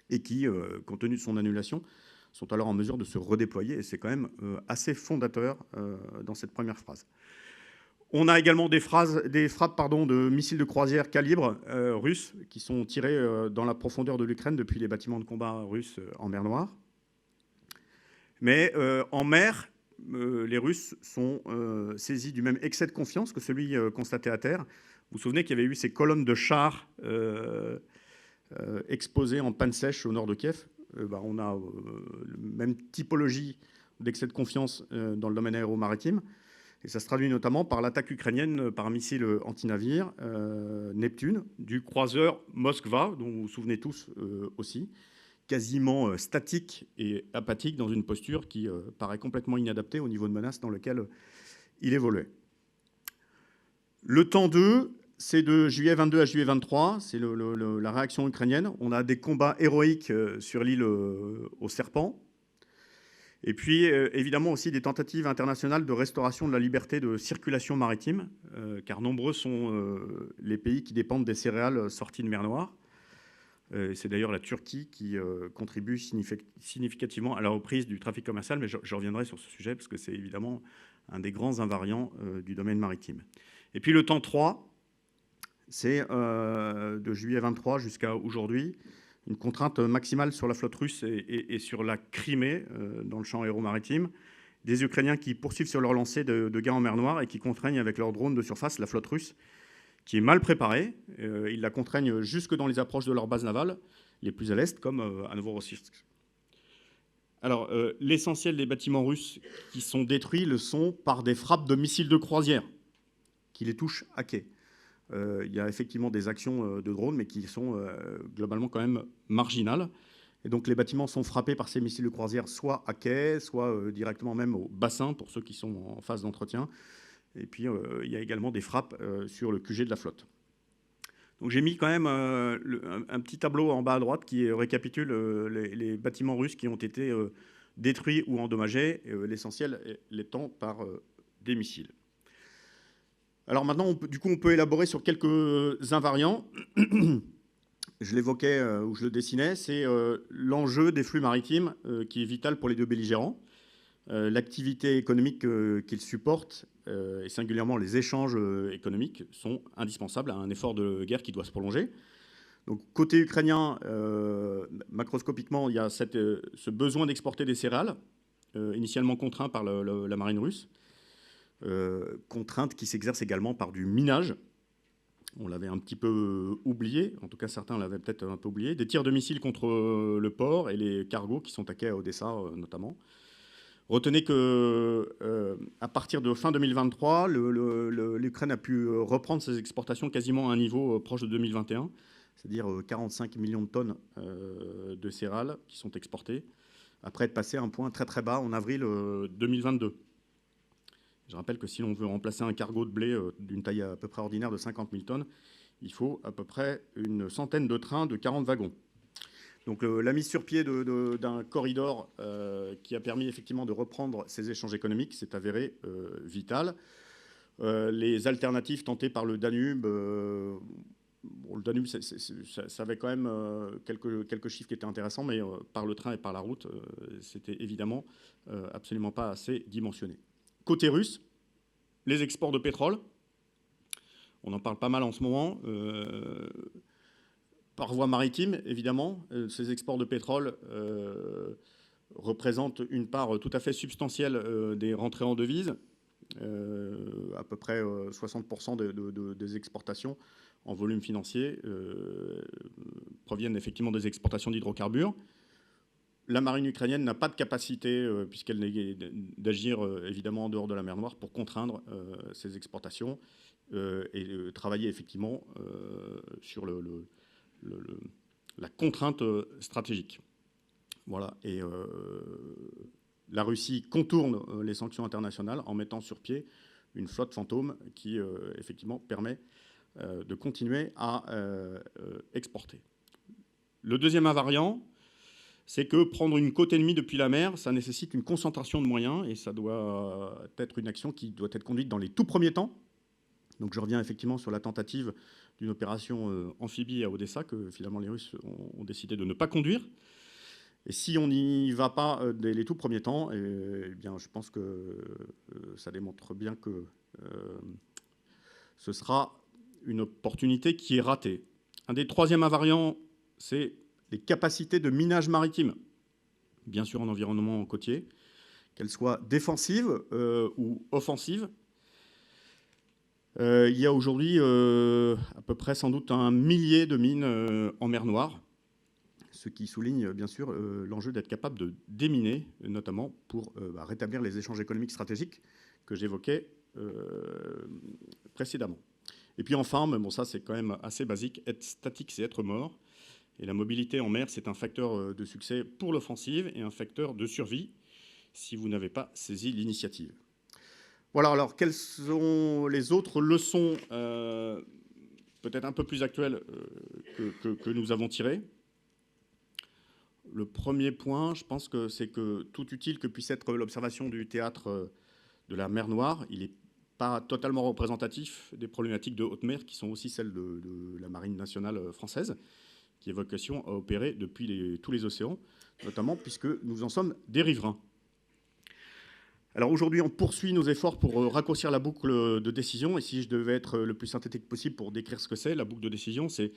et qui, compte tenu de son annulation, sont alors en mesure de se redéployer, et c'est quand même assez fondateur dans cette première phrase. On a également des frappes de missiles de croisière calibre russes qui sont tirés dans la profondeur de l'Ukraine depuis les bâtiments de combat russes en mer Noire. Mais en mer, les Russes sont saisis du même excès de confiance que celui constaté à terre. Vous vous souvenez qu'il y avait eu ces colonnes de chars exposées en panne sèche au nord de Kiev. On a la même typologie d'excès de confiance dans le domaine aéromaritime. Et ça se traduit notamment par l'attaque ukrainienne par un missile anti-navire Neptune du croiseur Moskva, dont vous vous souvenez tous aussi, quasiment statique et apathique dans une posture qui paraît complètement inadaptée au niveau de menace dans lequel il évoluait. Le temps 2, c'est de juillet 22 à juillet 23, c'est la réaction ukrainienne. On a des combats héroïques sur l'île aux Serpents. Et puis, évidemment, aussi des tentatives internationales de restauration de la liberté de circulation maritime, car nombreux sont les pays qui dépendent des céréales sorties de mer Noire. C'est d'ailleurs la Turquie qui contribue significativement à la reprise du trafic commercial, mais je reviendrai sur ce sujet, parce que c'est évidemment un des grands invariants du domaine maritime. Et puis le temps 3, c'est de juillet 23 jusqu'à aujourd'hui, une contrainte maximale sur la flotte russe et sur la Crimée, dans le champ aéromaritime, des Ukrainiens qui poursuivent sur leur lancée de gains en mer Noire et qui contraignent avec leurs drones de surface la flotte russe, qui est mal préparée. Ils la contraignent jusque dans les approches de leurs bases navales, les plus à l'est, comme à Novorossiysk. Alors, l'essentiel des bâtiments russes qui sont détruits le sont par des frappes de missiles de croisière, qui les touchent à quai. Il y a effectivement des actions de drones, mais qui sont globalement quand même marginales. Et donc les bâtiments sont frappés par ces missiles de croisière, soit à quai, soit directement même au bassin, pour ceux qui sont en phase d'entretien. Et puis il y a également des frappes sur le QG de la flotte. Donc j'ai mis quand même un petit tableau en bas à droite qui récapitule les bâtiments russes qui ont été détruits ou endommagés, l'essentiel l'étant par des missiles. Alors maintenant, on peut élaborer sur quelques invariants. Je l'évoquais ou je le dessinais, c'est l'enjeu des flux maritimes qui est vital pour les deux belligérants. L'activité économique qu'ils supportent, et singulièrement les échanges économiques, sont indispensables à un effort de guerre qui doit se prolonger. Donc côté ukrainien, macroscopiquement, il y a ce besoin d'exporter des céréales, initialement contraint par la marine russe. Contrainte qui s'exerce également par du minage. On l'avait un petit peu oublié, en tout cas certains l'avaient peut-être un peu oublié. Des tirs de missiles contre le port et les cargos qui sont à quai à Odessa notamment. Retenez que à partir de fin 2023, l'Ukraine a pu reprendre ses exportations quasiment à un niveau proche de 2021, c'est-à-dire 45 millions de tonnes de céréales qui sont exportées, après être passé à un point très très bas en avril 2022. Je rappelle que si l'on veut remplacer un cargo de blé d'une taille à peu près ordinaire de 50 000 tonnes, il faut à peu près une centaine de trains de 40 wagons. Donc la mise sur pied d'un corridor qui a permis effectivement de reprendre ces échanges économiques s'est avérée vitale. Les alternatives tentées par le Danube, le Danube, ça avait quand même quelques chiffres qui étaient intéressants, mais par le train et par la route, c'était évidemment absolument pas assez dimensionné. Côté russe, les exports de pétrole, on en parle pas mal en ce moment, par voie maritime, évidemment. Ces exports de pétrole représentent une part tout à fait substantielle des rentrées en devises, à peu près 60% des exportations en volume financier proviennent effectivement des exportations d'hydrocarbures. La marine ukrainienne n'a pas de capacité, puisqu'elle n'est d'agir évidemment en dehors de la mer Noire, pour contraindre ces exportations et travailler effectivement sur la contrainte stratégique. Voilà. Et la Russie contourne les sanctions internationales en mettant sur pied une flotte fantôme qui effectivement permet de continuer à exporter. Le deuxième invariant, c'est que prendre une côte ennemie depuis la mer, ça nécessite une concentration de moyens et ça doit être une action qui doit être conduite dans les tout premiers temps. Donc je reviens effectivement sur la tentative d'une opération amphibie à Odessa que finalement les Russes ont décidé de ne pas conduire. Et si on n'y va pas dès les tout premiers temps, eh bien, je pense que ça démontre bien que ce sera une opportunité qui est ratée. Un des troisièmes invariants, c'est les capacités de minage maritime, bien sûr en environnement côtier, qu'elles soient défensives ou offensives. Il y a aujourd'hui à peu près sans doute 1 millier de mines en mer Noire, ce qui souligne bien sûr l'enjeu d'être capable de déminer, notamment pour rétablir les échanges économiques stratégiques que j'évoquais précédemment. Et puis enfin, mais bon, ça c'est quand même assez basique, être statique c'est être mort. Et la mobilité en mer, c'est un facteur de succès pour l'offensive et un facteur de survie si vous n'avez pas saisi l'initiative. Voilà, alors quelles sont les autres leçons peut-être un peu plus actuelles que nous avons tirées? Le premier point, je pense que c'est que tout utile que puisse être l'observation du théâtre de la mer Noire, il n'est pas totalement représentatif des problématiques de haute mer qui sont aussi celles de la marine nationale française, qui a vocation à opérer depuis tous les océans, notamment puisque nous en sommes des riverains. Alors aujourd'hui, on poursuit nos efforts pour raccourcir la boucle de décision, et si je devais être le plus synthétique possible pour décrire ce que c'est, la boucle de décision, c'est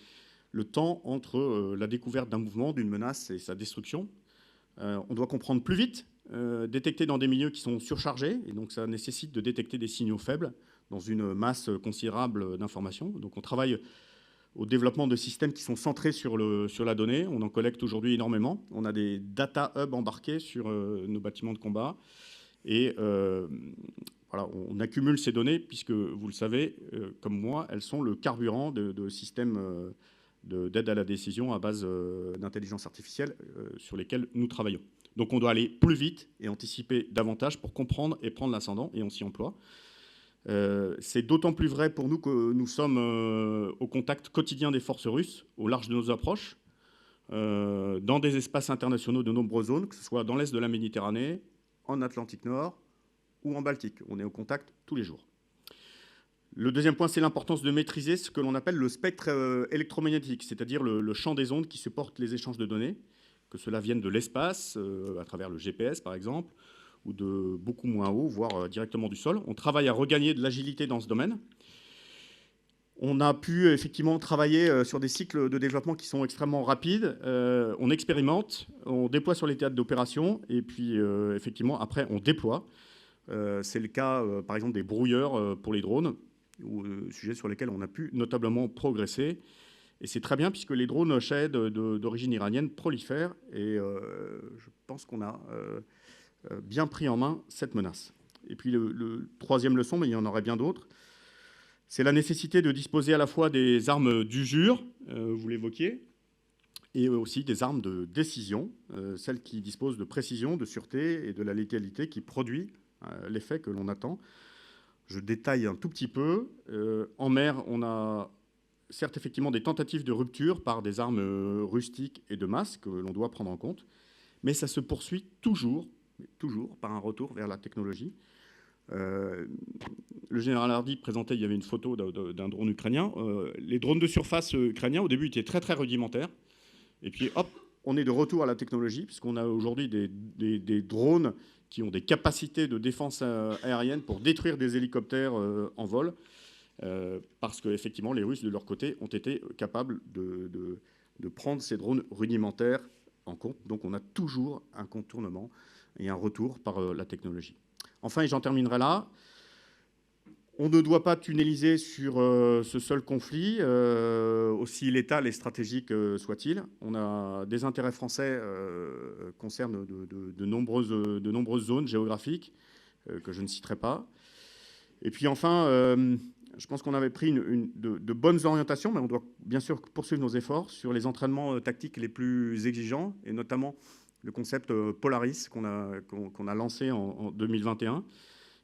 le temps entre la découverte d'un mouvement, d'une menace et sa destruction. On doit comprendre plus vite, détecter dans des milieux qui sont surchargés, et donc ça nécessite de détecter des signaux faibles dans une masse considérable d'informations. Donc on travaille au développement de systèmes qui sont centrés sur la donnée. On en collecte aujourd'hui énormément. On a des data hubs embarqués sur nos bâtiments de combat. Et voilà, on accumule ces données puisque, vous le savez, comme moi, elles sont le carburant de systèmes d'aide à la décision à base d'intelligence artificielle sur lesquels nous travaillons. Donc on doit aller plus vite et anticiper davantage pour comprendre et prendre l'ascendant, et on s'y emploie. C'est d'autant plus vrai pour nous que nous sommes au contact quotidien des forces russes, au large de nos approches, dans des espaces internationaux de nombreuses zones, que ce soit dans l'est de la Méditerranée, en Atlantique Nord ou en Baltique. On est au contact tous les jours. Le deuxième point, c'est l'importance de maîtriser ce que l'on appelle le spectre électromagnétique, c'est-à-dire le champ des ondes qui supportent les échanges de données, que cela vienne de l'espace, à travers le GPS par exemple, ou de beaucoup moins haut, voire directement du sol. On travaille à regagner de l'agilité dans ce domaine. On a pu effectivement travailler sur des cycles de développement qui sont extrêmement rapides. On expérimente, on déploie sur les théâtres d'opération, et puis effectivement, après, on déploie. C'est le cas, par exemple, des brouilleurs pour les drones, sujet sur lesquels on a pu notablement progresser. Et c'est très bien, puisque les drones Shahed d'origine iranienne prolifèrent, et je pense qu'on a bien pris en main cette menace. Et puis le troisième leçon, mais il y en aurait bien d'autres, c'est la nécessité de disposer à la fois des armes d'usure, vous l'évoquiez, et aussi des armes de décision, celles qui disposent de précision, de sûreté et de la létalité qui produit l'effet que l'on attend. Je détaille un tout petit peu. En mer, on a certes effectivement des tentatives de rupture par des armes rustiques et de masse que l'on doit prendre en compte, mais ça se poursuit toujours par un retour vers la technologie. Le général Hardy présentait, il y avait une photo d'un drone ukrainien. Les drones de surface ukrainiens, au début, étaient très, très rudimentaires. Et puis, hop, on est de retour à la technologie, puisqu'on a aujourd'hui des drones qui ont des capacités de défense aérienne pour détruire des hélicoptères en vol, parce qu'effectivement, les Russes, de leur côté, ont été capables de prendre ces drones rudimentaires en compte. Donc, on a toujours un contournement et un retour par la technologie. Enfin, et j'en terminerai là, on ne doit pas tunneliser sur ce seul conflit, aussi létal et stratégique soit-il. On a des intérêts français concernent de nombreuses zones géographiques que je ne citerai pas. Et puis enfin, je pense qu'on avait pris de bonnes orientations, mais on doit bien sûr poursuivre nos efforts sur les entraînements tactiques les plus exigeants, et notamment le concept Polaris qu'on a lancé en 2021,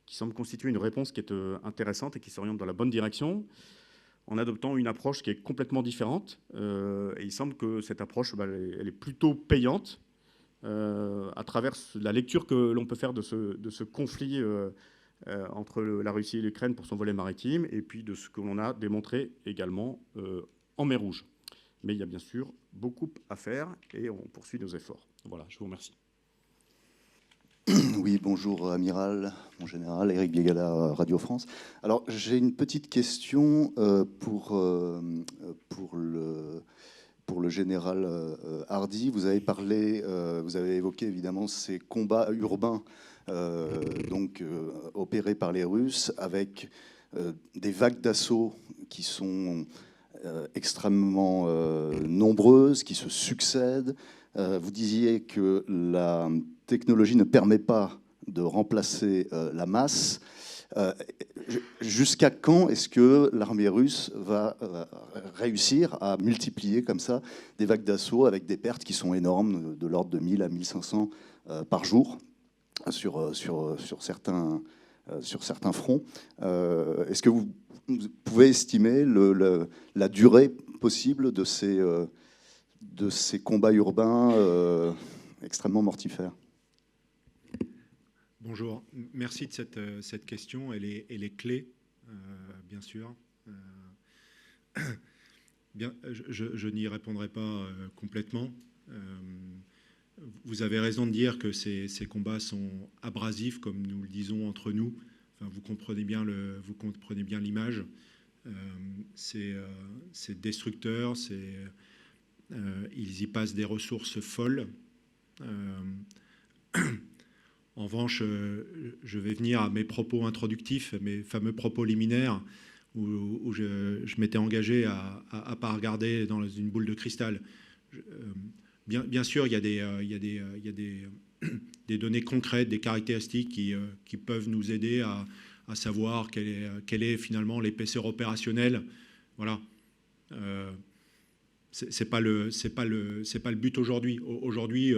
qui semble constituer une réponse qui est intéressante et qui s'oriente dans la bonne direction, en adoptant une approche qui est complètement différente. Et il semble que cette approche, elle est plutôt payante à travers la lecture que l'on peut faire de ce conflit entre la Russie et l'Ukraine pour son volet maritime, et puis de ce que l'on a démontré également en mer Rouge. Mais il y a bien sûr beaucoup à faire et on poursuit nos efforts. Voilà, je vous remercie. Oui, bonjour Amiral, mon général, Éric Biégala, Radio France. Alors, j'ai une petite question pour le général Hardy. Vous avez parlé, vous avez évoqué évidemment ces combats urbains opérés par les Russes avec des vagues d'assaut qui sont extrêmement nombreuses, qui se succèdent. Vous disiez que la technologie ne permet pas de remplacer la masse. Jusqu'à quand est-ce que l'armée russe va réussir à multiplier comme ça des vagues d'assaut avec des pertes qui sont énormes, de l'ordre de 1000 à 1500 par jour sur certains fronts? Est-ce que vous pouvez estimer la durée possible de ces combats urbains extrêmement mortifères? Bonjour, merci de cette question. Elle est clé, bien sûr. Je n'y répondrai pas complètement. Vous avez raison de dire que ces combats sont abrasifs, comme nous le disons entre nous. Enfin, vous comprenez bien l'image. C'est destructeur. Ils y passent des ressources folles. En revanche, je vais venir à mes propos introductifs, mes fameux propos liminaires, où je m'étais engagé à ne pas regarder dans une boule de cristal. Bien sûr, il y a des données concrètes, des caractéristiques qui peuvent nous aider à savoir quelle est finalement l'épaisseur opérationnelle. Voilà. C'est pas le but aujourd'hui. Aujourd'hui,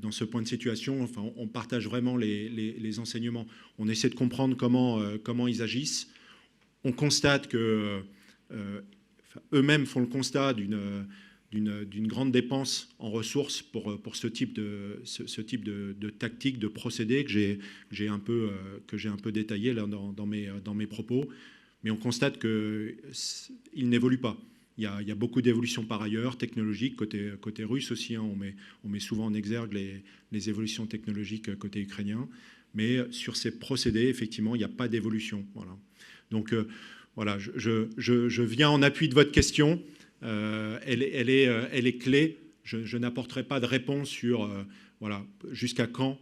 dans ce point de situation, enfin, on partage vraiment les enseignements. On essaie de comprendre comment ils agissent. On constate que eux-mêmes font le constat d'une grande dépense en ressources pour ce type de tactique, de procédé que j'ai un peu détaillé là dans mes propos. Mais on constate qu'ils n'évoluent pas. Il y a beaucoup d'évolutions par ailleurs, technologiques, côté russe aussi. Hein, on met souvent en exergue les évolutions technologiques côté ukrainien. Mais sur ces procédés, effectivement, il n'y a pas d'évolution. Voilà. Donc, voilà, je viens en appui de votre question. Elle est clé. Je n'apporterai pas de réponse sur voilà, jusqu'à quand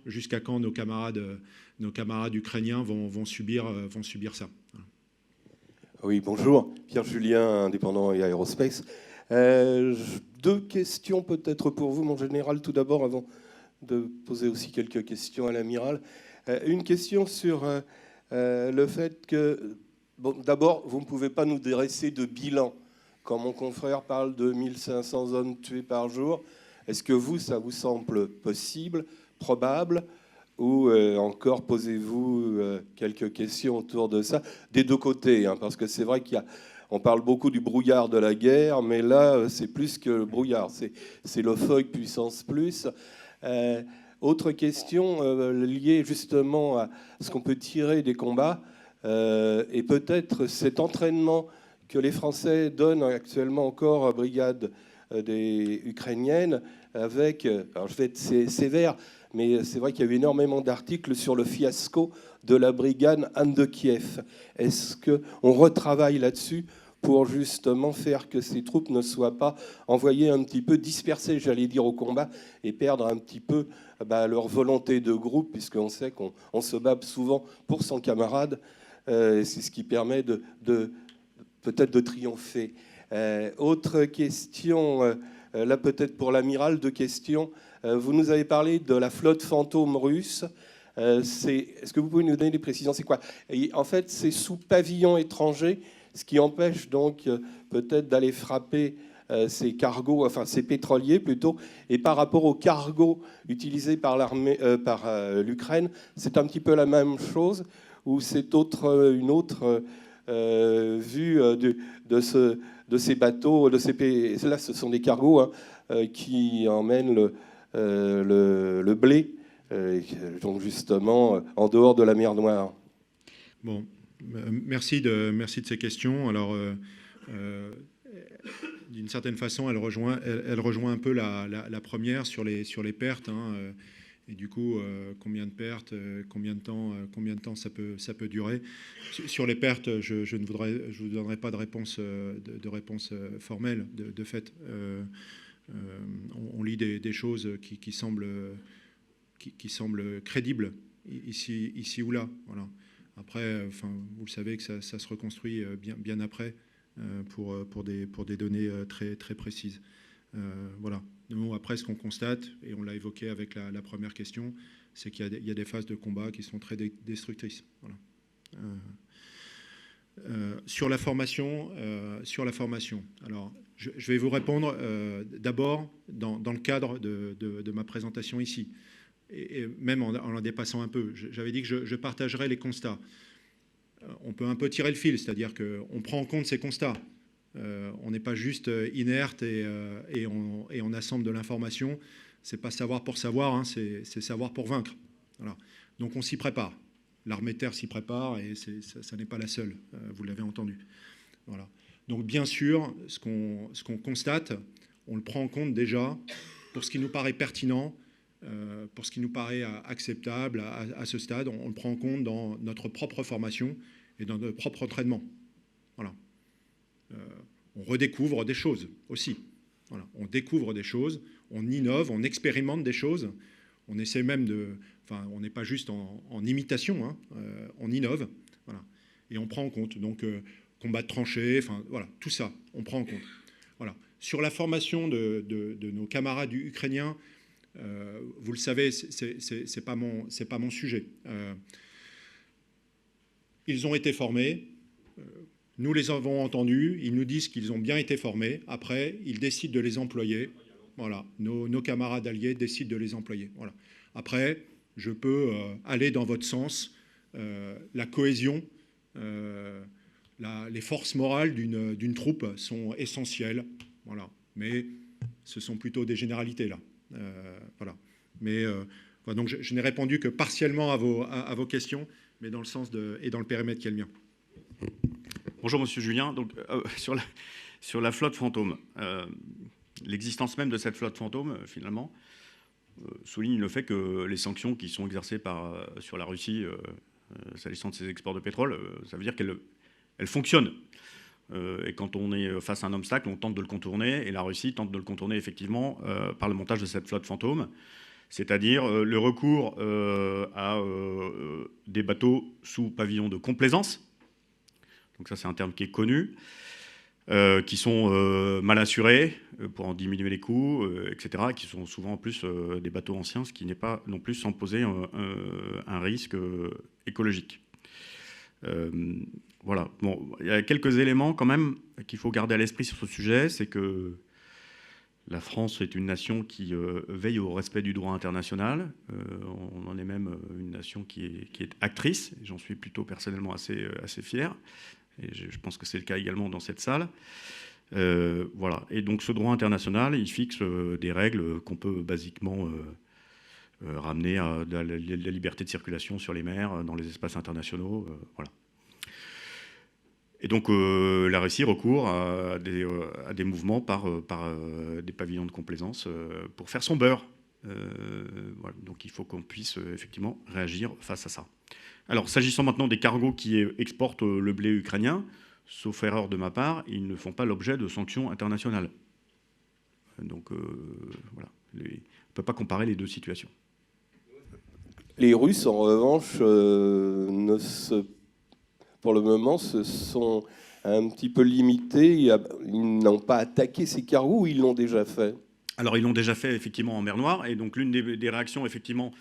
nos camarades ukrainiens vont subir ça. Voilà. Oui, bonjour. Pierre Julien, indépendant et aérospace. Deux questions peut-être pour vous, mon général, tout d'abord, avant de poser aussi quelques questions à l'amiral. Une question sur le fait que, bon, d'abord, vous ne pouvez pas nous dresser de bilan. Quand mon confrère parle de 1500 hommes tués par jour, est-ce que ça vous semble possible, probable, ou encore posez-vous quelques questions autour de ça, des deux côtés, hein, parce que c'est vrai on parle beaucoup du brouillard de la guerre, mais là, c'est plus que le brouillard, c'est le fog puissance plus. Autre question liée justement à ce qu'on peut tirer des combats, et peut-être cet entraînement que les Français donnent actuellement encore aux brigades des Ukrainiennes, avec, alors je vais être sévère, mais c'est vrai qu'il y a eu énormément d'articles sur le fiasco de la brigade Anne de Kiev. Est-ce qu'on retravaille là-dessus pour justement faire que ces troupes ne soient pas envoyées un petit peu dispersées, j'allais dire, au combat, et perdre un petit peu leur volonté de groupe, puisqu'on sait qu'on se bat souvent pour son camarade. C'est ce qui permet peut-être de triompher. Autre question, là peut-être pour l'amiral, deux questions. Vous nous avez parlé de la flotte fantôme russe. Est-ce que vous pouvez nous donner des précisions? C'est quoi? En fait, c'est sous pavillon étranger, ce qui empêche donc peut-être d'aller frapper ces cargos, enfin ces pétroliers plutôt. Et par rapport aux cargos utilisés par l'Ukraine, c'est un petit peu la même chose, ou c'est une autre vue de ces bateaux, là ce sont des cargos qui emmènent le blé, donc justement en dehors de la mer Noire. Bon, merci de ces questions. Alors, d'une certaine façon, elle rejoint un peu la première sur les pertes. Et du coup, combien de pertes, combien de temps ça peut durer. Sur les pertes, je ne vous donnerai pas de réponse formelle. De fait, on lit des choses qui semblent crédibles ici ou là. Voilà. Après, vous le savez que ça se reconstruit bien après pour des données très précises. Voilà. Nous, après, ce qu'on constate, et on l'a évoqué avec la première question, c'est qu'il y a des phases de combat qui sont très destructrices. Voilà. Sur la formation, alors, je vais vous répondre d'abord dans le cadre de ma présentation ici, et même en la dépassant un peu. J'avais dit que je partagerais les constats. On peut un peu tirer le fil, c'est-à-dire qu'on prend en compte ces constats. On n'est pas juste inerte et on assemble de l'information. C'est pas savoir pour savoir, c'est savoir pour vaincre. Voilà. Donc on s'y prépare. L'armée de terre s'y prépare et ça n'est pas la seule. Vous l'avez entendu. Voilà. Donc bien sûr, ce qu'on constate, on le prend en compte déjà pour ce qui nous paraît pertinent, pour ce qui nous paraît acceptable à ce stade. On le prend en compte dans notre propre formation et dans notre propre entraînement. Voilà. On redécouvre des choses aussi. Voilà. On découvre des choses, on innove, on expérimente des choses. On essaie même on n'est pas juste en imitation, on innove. Voilà. Et on prend en compte. Donc, combat de tranchées, voilà, tout ça, on prend en compte. Voilà. Sur la formation de nos camarades ukrainiens, vous le savez, c'est pas mon sujet. Ils ont été formés. Nous les avons entendus, ils nous disent qu'ils ont bien été formés. Après, ils décident de les employer. Voilà, nos camarades alliés décident de les employer. Voilà. Après, je peux aller dans votre sens. La cohésion, les forces morales d'une troupe sont essentielles. Voilà. Mais ce sont plutôt des généralités, là. Voilà. Mais voilà, donc je n'ai répondu que partiellement à vos questions, mais dans le sens et dans le périmètre qui est le mien. Bonjour Monsieur Julien. Donc, sur la flotte fantôme, l'existence même de cette flotte fantôme, finalement, souligne le fait que les sanctions qui sont exercées sur la Russie, s'agissant de ses exports de pétrole, ça veut dire qu'elles fonctionnent. Et quand on est face à un obstacle, on tente de le contourner, et la Russie tente de le contourner effectivement par le montage de cette flotte fantôme, c'est-à-dire le recours à des bateaux sous pavillon de complaisance. Donc ça, c'est un terme qui est connu, qui sont mal assurés pour en diminuer les coûts, etc., qui sont souvent en plus des bateaux anciens, ce qui n'est pas non plus sans poser un risque écologique. Voilà. Bon, il y a quelques éléments quand même qu'il faut garder à l'esprit sur ce sujet, c'est que La France est une nation qui veille au respect du droit international. On en est même une nation qui est actrice. J'en suis plutôt personnellement assez fier. Et je pense que c'est le cas également dans cette salle. Voilà. Et donc ce droit international, il fixe des règles qu'on peut basiquement ramener à la liberté de circulation sur les mers, dans les espaces internationaux. Voilà. Et donc la Russie recourt à des mouvements par des pavillons de complaisance pour faire son beurre. Voilà. Donc il faut qu'on puisse effectivement réagir face à ça. Alors s'agissant maintenant des cargos qui exportent le blé ukrainien, sauf erreur de ma part, ils ne font pas l'objet de sanctions internationales. Donc voilà, on ne peut pas comparer les deux situations. Les Russes, en revanche, pour le moment, se sont un petit peu limités. Ils n'ont pas attaqué ces cargos ou ils l'ont déjà fait? Alors, ils l'ont déjà fait, effectivement, en mer Noire. Et donc, l'une des réactions, effectivement,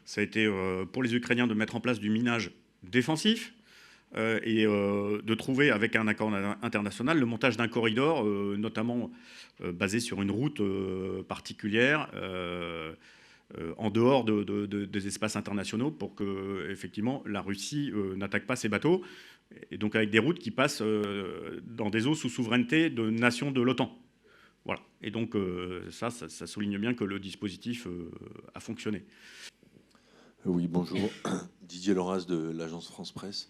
ça a été pour les Ukrainiens de mettre en place du minage défensif et de trouver, avec un accord international, le montage d'un corridor, notamment basé sur une route particulière, en dehors des espaces internationaux pour que effectivement la Russie n'attaque pas ces bateaux, et donc avec des routes qui passent dans des eaux sous souveraineté de nations de l'OTAN. Voilà. Et donc ça souligne bien que le dispositif a fonctionné. Oui, bonjour. Didier Loras de l'agence France Presse.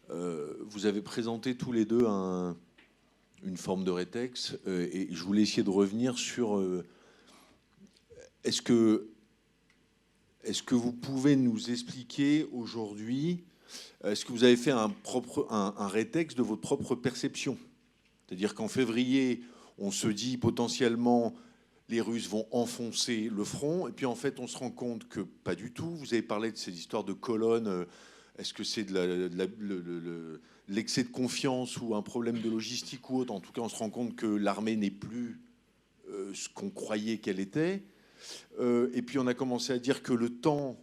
Vous avez présenté tous les deux une forme de rétex et je voulais essayer de revenir sur est-ce que vous pouvez nous expliquer aujourd'hui, est-ce que vous avez fait un rétex de votre propre perception? C'est-à-dire qu'en février, on se dit potentiellement les Russes vont enfoncer le front, et puis en fait on se rend compte que pas du tout. Vous avez parlé de ces histoires de colonnes. Est-ce que c'est de l'excès de confiance ou un problème de logistique ou autre? En tout cas, on se rend compte que l'armée n'est plus ce qu'on croyait qu'elle était. Et puis on a commencé à dire que le temps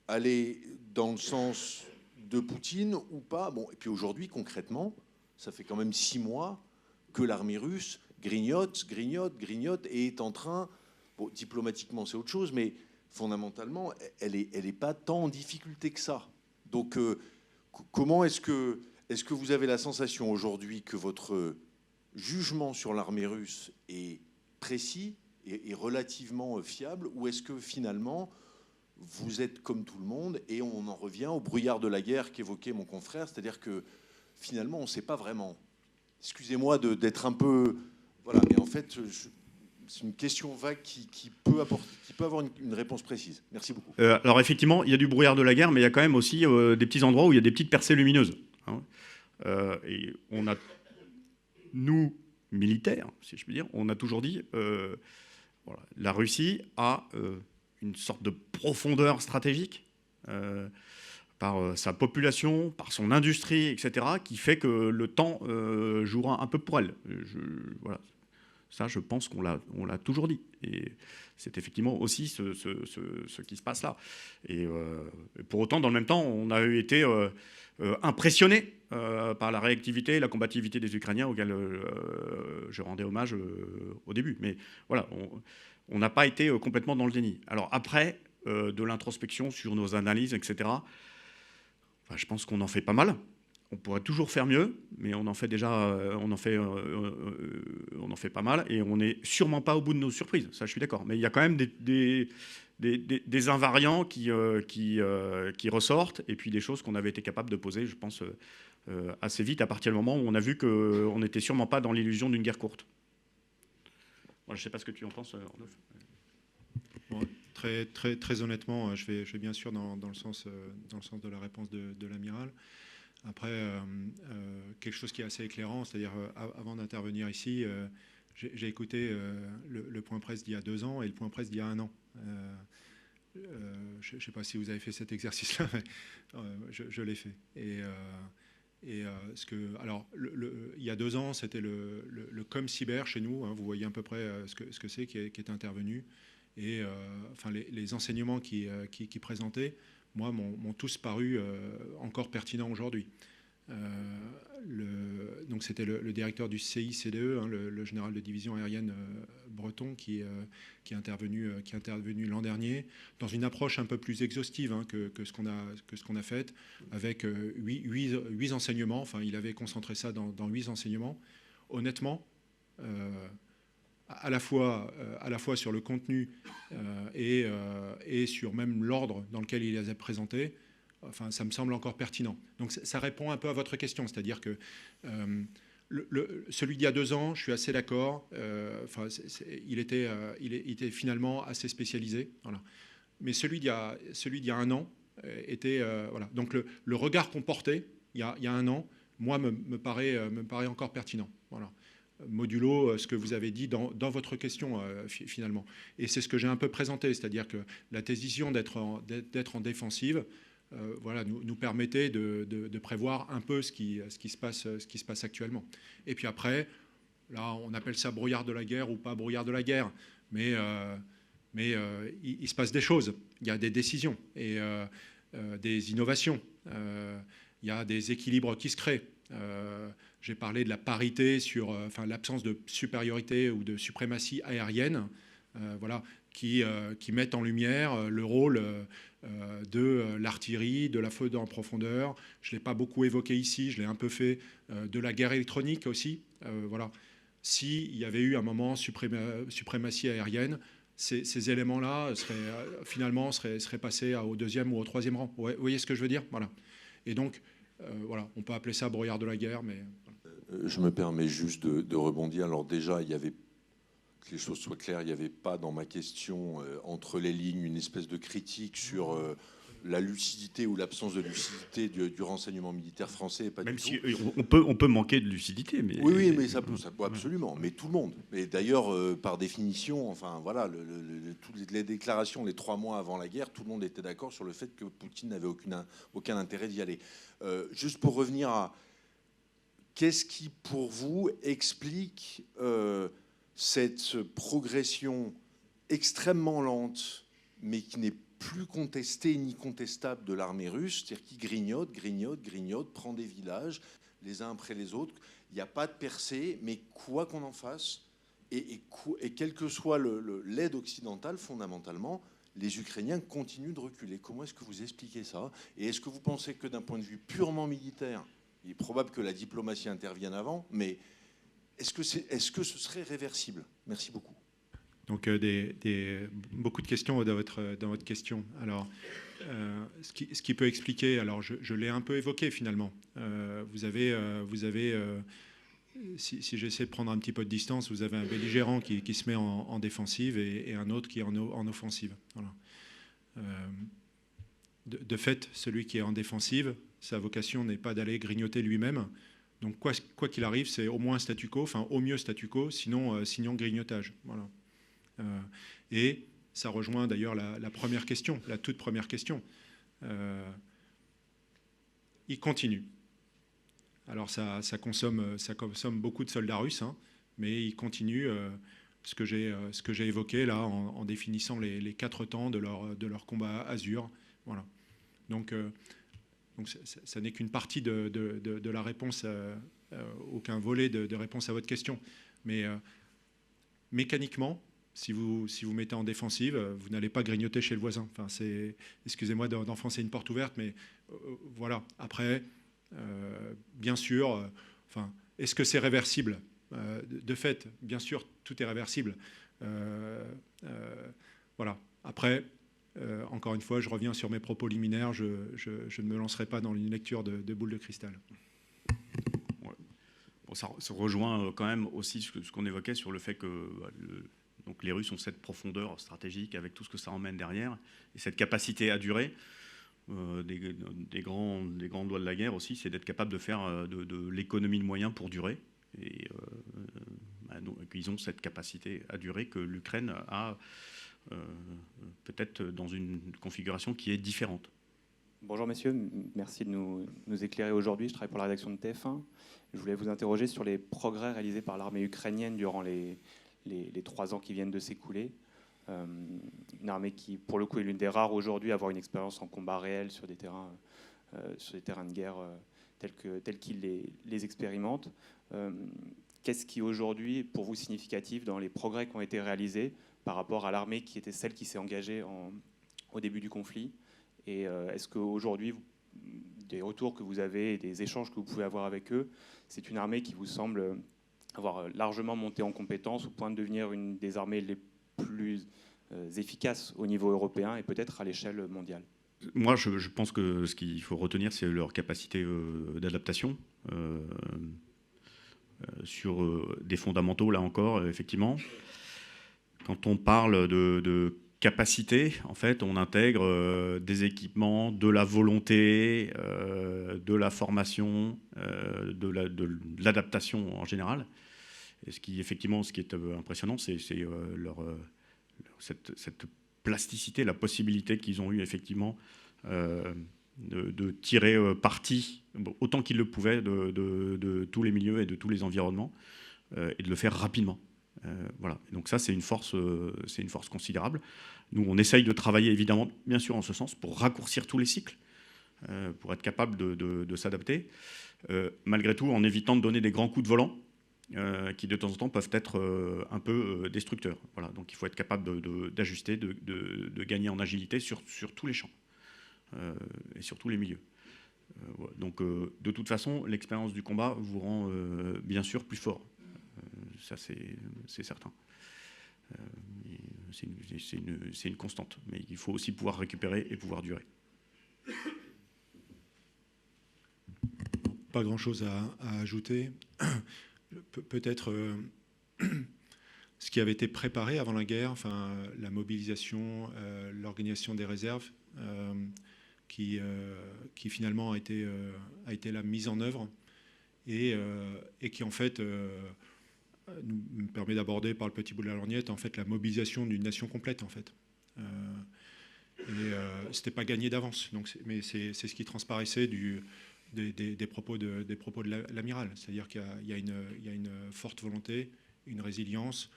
allait dans le sens de Poutine ou pas. Bon, et puis aujourd'hui, concrètement, ça fait quand même 6 mois que l'armée russe grignote et est en train, bon, diplomatiquement c'est autre chose, mais fondamentalement, elle est pas tant en difficulté que ça. Donc comment est-ce que vous avez la sensation aujourd'hui que votre jugement sur l'armée russe est précis et relativement fiable, ou est-ce que finalement vous êtes comme tout le monde et on en revient au brouillard de la guerre qu'évoquait mon confrère, c'est-à-dire que finalement on ne sait pas vraiment. Excusez-moi d'être un peu... Voilà, mais en fait, c'est une question vague qui peut avoir une réponse précise. Merci beaucoup. Alors effectivement, il y a du brouillard de la guerre, mais il y a quand même aussi des petits endroits où il y a des petites percées lumineuses. Hein. Et on a, nous, militaires, si je puis dire, on a toujours dit, voilà, la Russie a une sorte de profondeur stratégique par sa population, par son industrie, etc., qui fait que le temps jouera un peu pour elle. Voilà. Ça, je pense qu'on l'a toujours dit. Et c'est effectivement aussi ce qui se passe là. Et pour autant, dans le même temps, on a été impressionné par la réactivité et la combativité des Ukrainiens auxquels je rendais hommage au début. Mais voilà, on n'a pas été complètement dans le déni. Alors après, de l'introspection sur nos analyses, etc., enfin, je pense qu'on en fait pas mal. On pourrait toujours faire mieux, mais on en fait déjà, on en fait pas mal, et on n'est sûrement pas au bout de nos surprises. Ça, je suis d'accord. Mais il y a quand même des invariants qui ressortent, et puis des choses qu'on avait été capable de poser, je pense, assez vite à partir du moment où on a vu qu'on n'était sûrement pas dans l'illusion d'une guerre courte. Moi, je ne sais pas ce que tu en penses, Rodolphe. Bon, très honnêtement, je vais bien sûr dans le sens de la réponse de l'amiral. Après, quelque chose qui est assez éclairant, c'est-à-dire avant d'intervenir ici, j'ai écouté le point presse d'il y a 2 ans et le point presse d'il y a 1 an. Je ne sais pas si vous avez fait cet exercice-là, mais je l'ai fait. Alors, il y a 2 ans, c'était le ComCyber chez nous. Hein, vous voyez à peu près ce que c'est qui est intervenu. Et enfin, les enseignements qui présentaient, moi, m'ont tous paru encore pertinents aujourd'hui. Donc c'était le directeur du CICDE, hein, le général de division aérienne breton, qui est intervenu l'an dernier, dans une approche un peu plus exhaustive, hein, que ce qu'on a fait, avec 8 enseignements. Enfin, il avait concentré ça dans 8 enseignements. Honnêtement, à la fois sur le contenu et sur même l'ordre dans lequel il les a présentés, enfin, ça me semble encore pertinent. Donc ça répond un peu à votre question, c'est-à-dire que celui d'il y a 2 ans, je suis assez d'accord, enfin, il était finalement assez spécialisé, voilà. Mais celui d'il y a 1 an était... voilà. Donc le regard qu'on portait il y a 1 an, moi, me paraît encore pertinent. Voilà. Modulo ce que vous avez dit dans votre question, finalement. Et c'est ce que j'ai un peu présenté, c'est-à-dire que la décision d'être en défensive, voilà, nous permettait de prévoir un peu ce qui se passe actuellement. Et puis après, là, on appelle ça brouillard de la guerre ou pas brouillard de la guerre, mais il se passe des choses. Il y a des décisions et des innovations. Il y a des équilibres qui se créent. J'ai parlé de la parité sur, enfin, l'absence de supériorité ou de suprématie aérienne, voilà, qui mettent en lumière le rôle de l'artillerie, de la feu en profondeur. Je ne l'ai pas beaucoup évoqué ici, je l'ai un peu fait, de la guerre électronique aussi. Voilà. S'il y avait eu un moment suprématie aérienne, ces éléments-là seraient passés au 2e ou au 3e rang. Vous voyez ce que je veux dire? Voilà. Et donc, voilà, on peut appeler ça brouillard de la guerre, mais... Je me permets juste de rebondir. Alors déjà, que les choses soient claires, il n'y avait pas dans ma question, entre les lignes, une espèce de critique sur la lucidité ou l'absence de lucidité du renseignement militaire français. Pas Même du si tout. on peut manquer de lucidité. Mais... Oui, mais ça peut absolument. Mais tout le monde. Et d'ailleurs, par définition, enfin voilà, toutes les déclarations, les 3 mois avant la guerre, tout le monde était d'accord sur le fait que Poutine n'avait aucun intérêt d'y aller. Juste pour revenir à... Qu'est-ce qui, pour vous, explique cette progression extrêmement lente, mais qui n'est plus contestée ni contestable de l'armée russe, c'est-à-dire qui grignote, prend des villages les uns après les autres. Il n'y a pas de percée, mais quoi qu'on en fasse, et quelle que soit l'aide occidentale, fondamentalement, les Ukrainiens continuent de reculer. Comment est-ce que vous expliquez ça? Et est-ce que vous pensez que d'un point de vue purement militaire, il est probable que la diplomatie intervienne avant, mais est-ce que ce serait réversible? Merci beaucoup. Donc beaucoup de questions dans votre question. Alors, ce qui peut expliquer, alors je l'ai un peu évoqué finalement. Vous avez si j'essaie de prendre un petit peu de distance, vous avez un belligérant qui se met en défensive et un autre qui est en offensive. Voilà. De fait, celui qui est en défensive, sa vocation n'est pas d'aller grignoter lui-même. Donc quoi qu'il arrive, c'est au moins statu quo, enfin au mieux statu quo, sinon grignotage. Voilà. Et ça rejoint d'ailleurs la première question, la toute première question. Il continue. Alors ça consomme beaucoup de soldats russes, hein, mais il continue ce que j'ai évoqué là en définissant les 4 temps de leur combat Azur. Voilà. Donc ça n'est qu'une partie de la réponse, aucun volet de réponse à votre question. Mais mécaniquement, si vous mettez en défensive, vous n'allez pas grignoter chez le voisin. Enfin, excusez-moi d'enfoncer une porte ouverte, mais voilà. Après, bien sûr, enfin, est-ce que c'est réversible? De fait, bien sûr, tout est réversible. Voilà. Après, encore une fois, je reviens sur mes propos liminaires. Je ne me lancerai pas dans une lecture de boule de cristal. Ouais. Bon, ça rejoint quand même aussi ce qu'on évoquait sur le fait que donc les Russes ont cette profondeur stratégique avec tout ce que ça emmène derrière et cette capacité à durer. Des grands lois de la guerre aussi, c'est d'être capable de faire de l'économie de moyens pour durer. Et ils ont cette capacité à durer que l'Ukraine a peut-être dans une configuration qui est différente. Bonjour messieurs, merci de nous éclairer aujourd'hui. Je travaille pour la rédaction de TF1. Je voulais vous interroger sur les progrès réalisés par l'armée ukrainienne durant les 3 ans qui viennent de s'écouler. Une armée qui, pour le coup, est l'une des rares aujourd'hui à avoir une expérience en combat réel sur des terrains de guerre tels qu'ils les expérimentent. Qu'est-ce qui aujourd'hui est pour vous significatif dans les progrès qui ont été réalisés par rapport à l'armée qui était celle qui s'est engagée au début du conflit? Et est-ce qu'aujourd'hui, des retours que vous avez et des échanges que vous pouvez avoir avec eux, c'est une armée qui vous semble avoir largement monté en compétence au point de devenir une des armées les plus efficaces au niveau européen et peut-être à l'échelle mondiale? Moi, je pense que ce qu'il faut retenir, c'est leur capacité d'adaptation sur des fondamentaux, là encore, effectivement. Quand on parle de capacité, en fait, on intègre des équipements, de la volonté, de la formation, de l'adaptation en général. Et ce qui est impressionnant, c'est cette plasticité, la possibilité qu'ils ont eu effectivement de tirer parti, autant qu'ils le pouvaient, de tous les milieux et de tous les environnements, et de le faire rapidement. Voilà. Donc ça, c'est une force considérable. Nous, on essaye de travailler évidemment, bien sûr, en ce sens, pour raccourcir tous les cycles, pour être capable de s'adapter, malgré tout en évitant de donner des grands coups de volant qui de temps en temps peuvent être un peu destructeurs. Voilà. Donc il faut être capable d'ajuster, de gagner en agilité sur tous les champs et sur tous les milieux. Donc de toute façon, l'expérience du combat vous rend bien sûr plus fort. Ça, c'est certain. C'est une constante. Mais il faut aussi pouvoir récupérer et pouvoir durer. Pas grand-chose à ajouter. Peut-être ce qui avait été préparé avant la guerre, enfin, la mobilisation, l'organisation des réserves, qui finalement a été la mise en œuvre et qui en fait nous permet d'aborder par le petit bout de la lorgnette en fait la mobilisation d'une nation complète en fait. C'était pas gagné d'avance, mais c'est ce qui transparaissait des propos de l'amiral, c'est-à-dire qu'il y a une forte volonté, une résilience,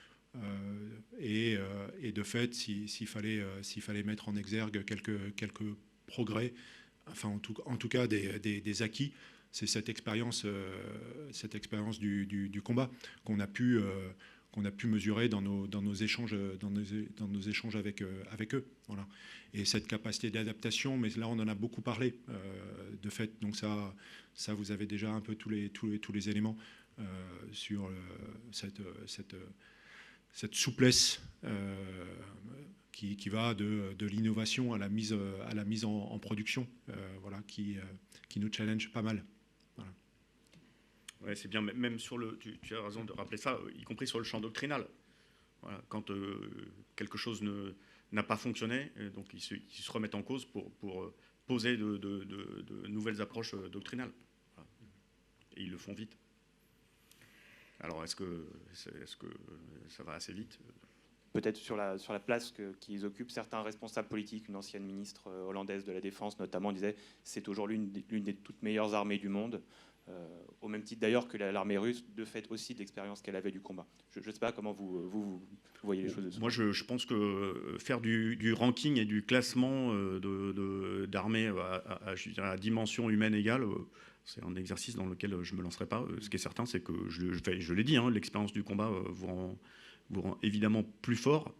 et de fait, s'il fallait mettre en exergue quelques progrès, enfin en tout cas des acquis, c'est cette expérience du combat qu'on a pu mesurer dans nos échanges avec eux. Voilà. Et cette capacité d'adaptation, mais là on en a beaucoup parlé de fait, donc ça vous avez déjà un peu tous les éléments sur cette souplesse qui va de l'innovation à la mise en production, voilà, qui nous challenge pas mal. Voilà. Ouais, c'est bien, même sur tu as raison de rappeler ça, y compris sur le champ doctrinal. Voilà, quand quelque chose n'a pas fonctionné, donc ils se remettent en cause pour poser de nouvelles approches doctrinales. Voilà. Et ils le font vite. Alors, est-ce que ça va assez vite? Peut-être sur la place qu'ils occupent, certains responsables politiques, une ancienne ministre hollandaise de la Défense notamment, disait c'est aujourd'hui l'une des toutes meilleures armées du monde, au même titre d'ailleurs que l'armée russe, de fait aussi de l'expérience qu'elle avait du combat. Je ne sais pas comment vous voyez les choses. Moi, je pense que faire du ranking et du classement d'armées à dimension humaine égale, c'est un exercice dans lequel je ne me lancerai pas. Ce qui est certain, c'est que, je l'ai dit, l'expérience du combat vous rend évidemment plus fort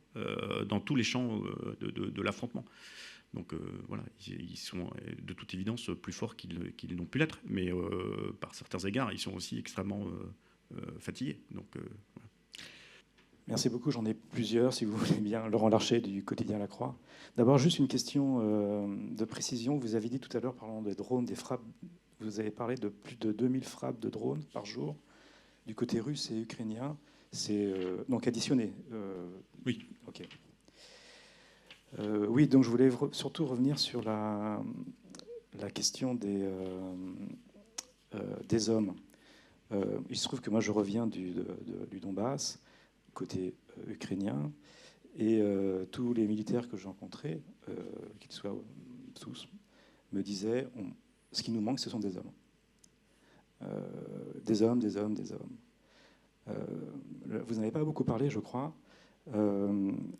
dans tous les champs de l'affrontement. Donc voilà, ils sont de toute évidence plus forts qu'ils n'ont pu l'être, mais par certains égards, ils sont aussi extrêmement fatigués. Donc, voilà. Merci beaucoup, j'en ai plusieurs, si vous voulez bien. Laurent Larcher du quotidien La Croix. D'abord, juste une question de précision. Vous avez dit tout à l'heure, parlant des drones, des frappes, vous avez parlé de plus de 2000 frappes de drones par jour du côté russe et ukrainien. C'est donc additionné. Oui. Ok. Oui, donc je voulais surtout revenir sur la question des hommes. Il se trouve que moi je reviens du Donbass, côté ukrainien, et tous les militaires que j'ai rencontrés, qu'ils soient tous, me disaient ce qui nous manque, ce sont des hommes. Des hommes. Vous n'en avez pas beaucoup parlé, je crois.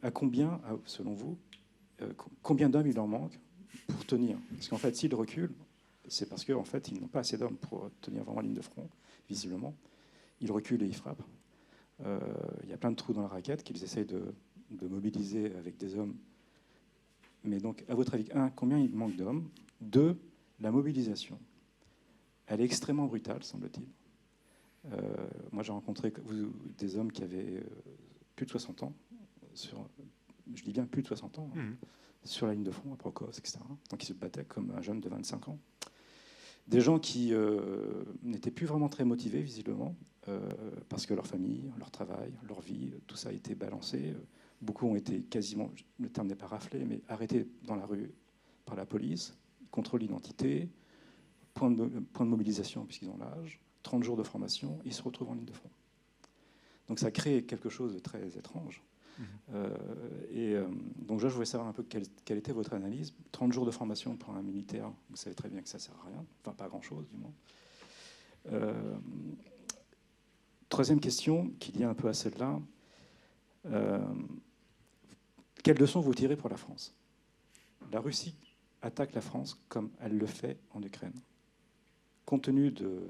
À combien, selon vous, combien d'hommes il en manque pour tenir? Parce qu'en fait, s'ils reculent, c'est parce qu'en fait, ils n'ont pas assez d'hommes pour tenir vraiment ligne de front, visiblement. Ils reculent et ils frappent. Il y a plein de trous dans la raquette qu'ils essayent de mobiliser avec des hommes. Mais donc, à votre avis, combien il manque d'hommes? 2, la mobilisation. Elle est extrêmement brutale, semble-t-il. Moi, j'ai rencontré des hommes qui avaient plus de 60 ans, je dis bien plus de 60 ans, sur la ligne de front, à Procos, etc. Donc, ils se battaient comme un jeune de 25 ans. Des gens qui n'étaient plus vraiment très motivés, visiblement, parce que leur famille, leur travail, leur vie, tout ça a été balancé. Beaucoup ont été quasiment, le terme n'est pas raflé, mais arrêtés dans la rue par la police, contrôle d'identité, point de mobilisation puisqu'ils ont l'âge, 30 jours de formation, ils se retrouvent en ligne de front. Donc ça crée quelque chose de très étrange. Donc je voulais savoir un peu quelle était votre analyse. 30 jours de formation pour un militaire, vous savez très bien que ça ne sert à rien, enfin pas à grand-chose du moins. Troisième question, qui lie un peu à celle-là. Quelles leçons vous tirez pour la France? La Russie attaque la France comme elle le fait en Ukraine. Compte tenu de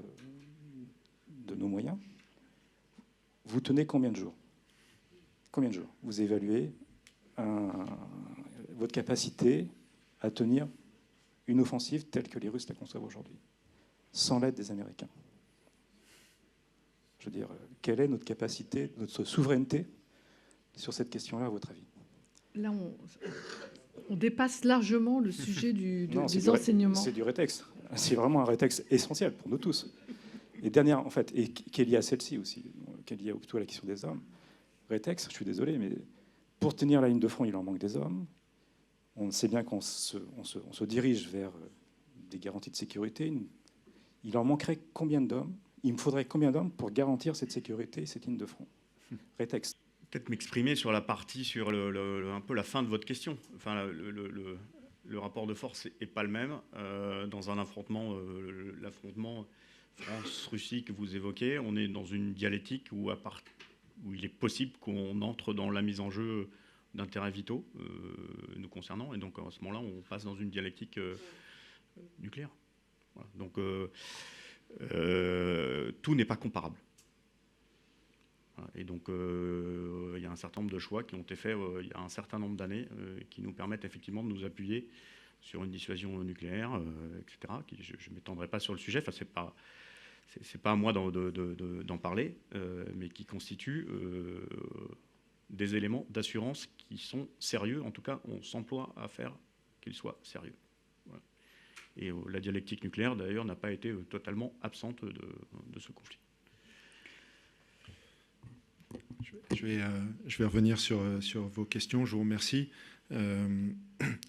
nos moyens, vous tenez combien de jours? Combien de jours vous évaluez votre capacité à tenir une offensive telle que les Russes la conçoivent aujourd'hui, sans l'aide des Américains? Je veux dire, quelle est notre capacité, notre souveraineté sur cette question-là, à votre avis? Là, on dépasse largement le sujet des enseignements. C'est du rétexte. C'est vraiment un rétexte essentiel pour nous tous. Et dernière, en fait, et qui est liée à celle-ci aussi, qui est liée plutôt à la question des hommes. Rétexte, je suis désolé, mais pour tenir la ligne de front, il en manque des hommes. On sait bien qu'on se dirige vers des garanties de sécurité. Il en manquerait combien d'hommes? Il me faudrait combien d'hommes pour garantir cette sécurité et cette ligne de front? Rétexte. Peut-être m'exprimer sur la partie, sur un peu la fin de votre question. Enfin, le rapport de force n'est pas le même. Dans un affrontement, l'affrontement France-Russie que vous évoquez, on est dans une dialectique où il est possible qu'on entre dans la mise en jeu d'intérêts vitaux nous concernant. Et donc, à ce moment-là, on passe dans une dialectique nucléaire. Voilà. Donc, tout n'est pas comparable. Et donc, il y a un certain nombre de choix qui ont été faits il y a un certain nombre d'années qui nous permettent effectivement de nous appuyer sur une dissuasion nucléaire, etc. Je ne m'étendrai pas sur le sujet, enfin, c'est pas à moi d'en parler, mais qui constituent des éléments d'assurance qui sont sérieux. En tout cas, on s'emploie à faire qu'ils soient sérieux. Voilà. Et la dialectique nucléaire, d'ailleurs, n'a pas été totalement absente de ce conflit. Je vais revenir sur vos questions. Je vous remercie.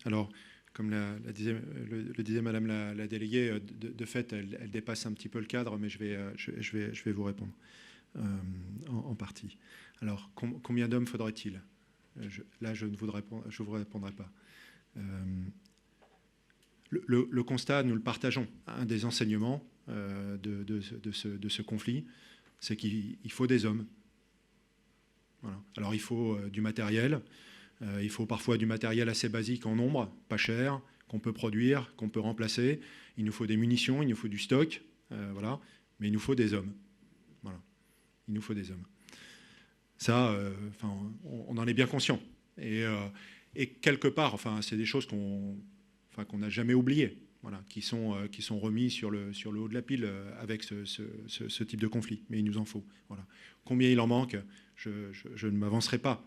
Alors, comme le disait Madame la déléguée, de fait, elle dépasse un petit peu le cadre, mais je vais vous répondre en partie. Alors, combien d'hommes faudrait-il? Là, je ne vous répondrai pas. Le constat, nous le partageons. Un des enseignements de ce conflit, c'est qu'il faut des hommes. Voilà. Alors il faut du matériel, il faut parfois du matériel assez basique en nombre, pas cher, qu'on peut produire, qu'on peut remplacer. Il nous faut des munitions, il nous faut du stock, voilà. Mais il nous faut des hommes. Voilà. Il nous faut des hommes. Ça, on en est bien conscient. Et quelque part, c'est des choses qu'on n'a jamais oubliées, voilà, qui sont remis sur le haut de la pile avec ce type de conflit. Mais il nous en faut. Voilà. Combien il en manque? Je ne m'avancerai pas.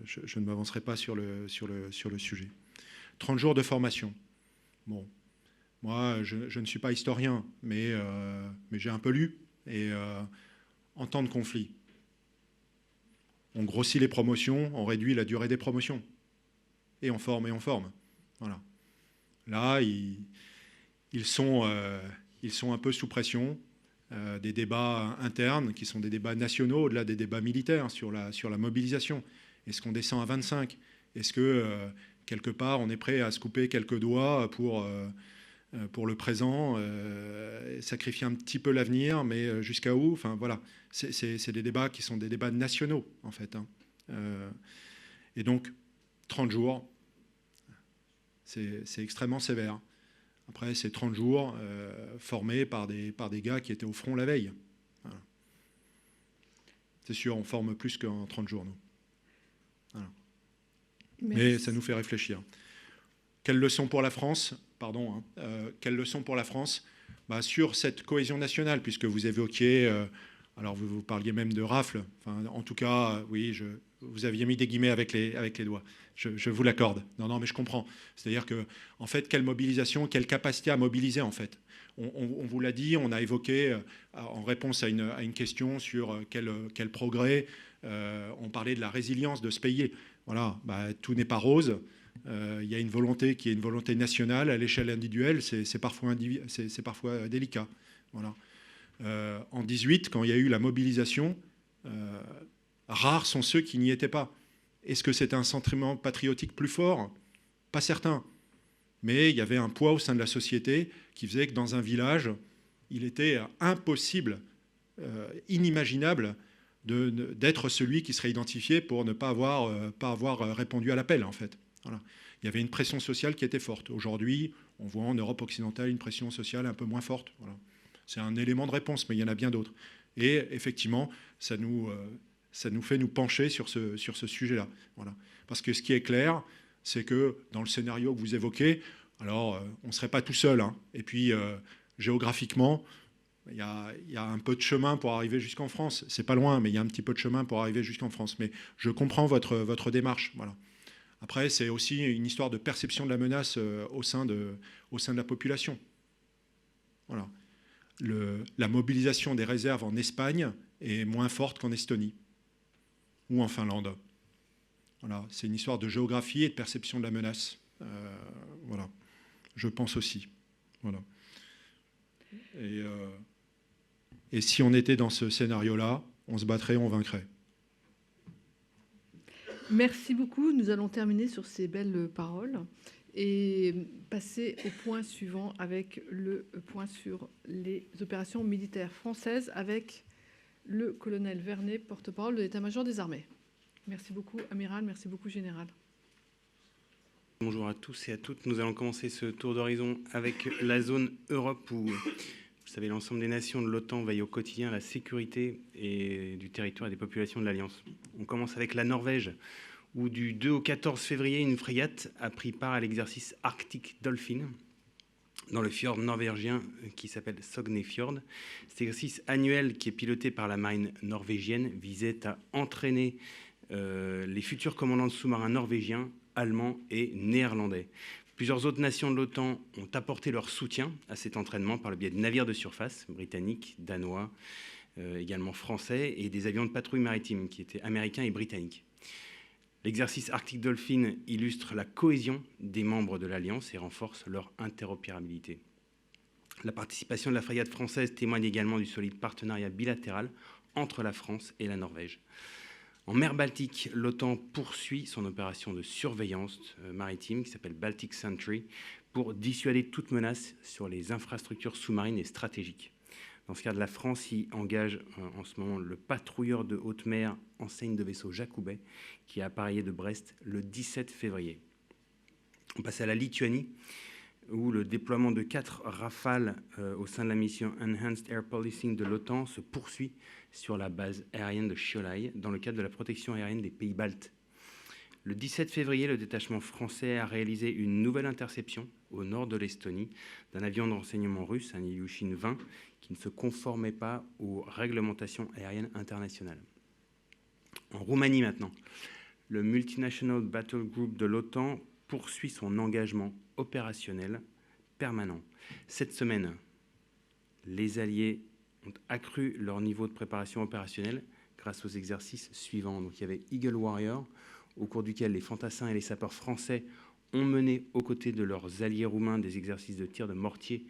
Je ne m'avancerai pas sur le sujet. 30 jours de formation. Bon, moi, je ne suis pas historien, mais j'ai un peu lu. Et en temps de conflit, on grossit les promotions, on réduit la durée des promotions. Et on forme, et on forme. Voilà. Là, ils sont un peu sous pression. Des débats internes qui sont des débats nationaux au-delà des débats militaires sur la mobilisation. Est-ce qu'on descend à 25? Est-ce que, quelque part, on est prêt à se couper quelques doigts pour le présent, sacrifier un petit peu l'avenir, mais jusqu'à où? Enfin, voilà. C'est des débats qui sont des débats nationaux, en fait. Et donc, 30 jours, c'est extrêmement sévère. Après, c'est 30 jours formés par des gars qui étaient au front la veille. Voilà. C'est sûr, on forme plus qu'en 30 jours, nous. Voilà. Mais ça nous fait réfléchir. Quelle leçon pour la France? Pardon, hein, quelle leçon pour la France? Sur cette cohésion nationale, puisque vous évoquiez, alors vous parliez même de rafle, enfin, en tout cas, oui, vous aviez mis des guillemets avec les doigts, je vous l'accorde. Non, mais je comprends. C'est-à-dire que, en fait, quelle mobilisation, quelle capacité à mobiliser, en fait. On vous l'a dit, on a évoqué, en réponse à une question sur quel progrès, on parlait de la résilience de ce pays. Voilà, tout n'est pas rose. Il y a une volonté qui est une volonté nationale. À l'échelle individuelle, c'est parfois délicat. Voilà. En 18, quand il y a eu la mobilisation, rares sont ceux qui n'y étaient pas. Est-ce que c'était un sentiment patriotique plus fort? Pas certain. Mais il y avait un poids au sein de la société qui faisait que dans un village, il était impossible, inimaginable, d'être celui qui serait identifié pour ne pas avoir répondu à l'appel, en fait. Voilà. Il y avait une pression sociale qui était forte. Aujourd'hui, on voit en Europe occidentale une pression sociale un peu moins forte. Voilà. C'est un élément de réponse, mais il y en a bien d'autres. Et effectivement, ça nous fait nous pencher sur ce sujet-là. Voilà. Parce que ce qui est clair, c'est que dans le scénario que vous évoquez, alors on ne serait pas tout seul. Hein. Et puis, géographiquement, il y a un peu de chemin pour arriver jusqu'en France. C'est pas loin, mais il y a un petit peu de chemin pour arriver jusqu'en France. Mais je comprends votre démarche. Voilà. Après, c'est aussi une histoire de perception de la menace au sein de la population. Voilà. La mobilisation des réserves en Espagne est moins forte qu'en Estonie ou en Finlande. Voilà. C'est une histoire de géographie et de perception de la menace. Voilà. Je pense aussi. Voilà. Et si on était dans ce scénario-là, on se battrait, on vaincrait. Merci beaucoup. Nous allons terminer sur ces belles paroles et passer au point suivant avec le point sur les opérations militaires françaises avec le colonel Vernet, porte-parole de l'état-major des armées. Merci beaucoup, amiral. Merci beaucoup, général. Bonjour à tous et à toutes. Nous allons commencer ce tour d'horizon avec la zone Europe où, vous savez, l'ensemble des nations de l'OTAN veillent au quotidien à la sécurité du territoire et des populations de l'Alliance. On commence avec la Norvège, où du 2 au 14 février, une frégate a pris part à l'exercice Arctic Dolphin dans le fjord norvégien qui s'appelle Sognefjord. Cet exercice annuel qui est piloté par la marine norvégienne visait à entraîner les futurs commandants de sous-marins norvégiens, allemands et néerlandais. Plusieurs autres nations de l'OTAN ont apporté leur soutien à cet entraînement par le biais de navires de surface britanniques, danois, également français, et des avions de patrouille maritime qui étaient américains et britanniques. L'exercice Arctic Dolphin illustre la cohésion des membres de l'Alliance et renforce leur interopérabilité. La participation de la frégate française témoigne également du solide partenariat bilatéral entre la France et la Norvège. En mer Baltique, l'OTAN poursuit son opération de surveillance maritime qui s'appelle Baltic Sentry pour dissuader toute menace sur les infrastructures sous-marines et stratégiques. Dans ce cadre, la France y engage en ce moment le patrouilleur de haute mer enseigne de vaisseau Jakubet qui a appareillé de Brest le 17 février. On passe à la Lituanie où le déploiement de 4 Rafales au sein de la mission Enhanced Air Policing de l'OTAN se poursuit sur la base aérienne de Šiauliai dans le cadre de la protection aérienne des pays baltes. Le 17 février, le détachement français a réalisé une nouvelle interception au nord de l'Estonie d'un avion de renseignement russe, un Ilyushin 20, qui ne se conformait pas aux réglementations aériennes internationales. En Roumanie maintenant, le Multinational Battle Group de l'OTAN poursuit son engagement opérationnel permanent. Cette semaine, les Alliés ont accru leur niveau de préparation opérationnelle grâce aux exercices suivants. Donc, il y avait Eagle Warrior, au cours duquel les fantassins et les sapeurs français ont mené aux côtés de leurs alliés roumains des exercices de tir de mortier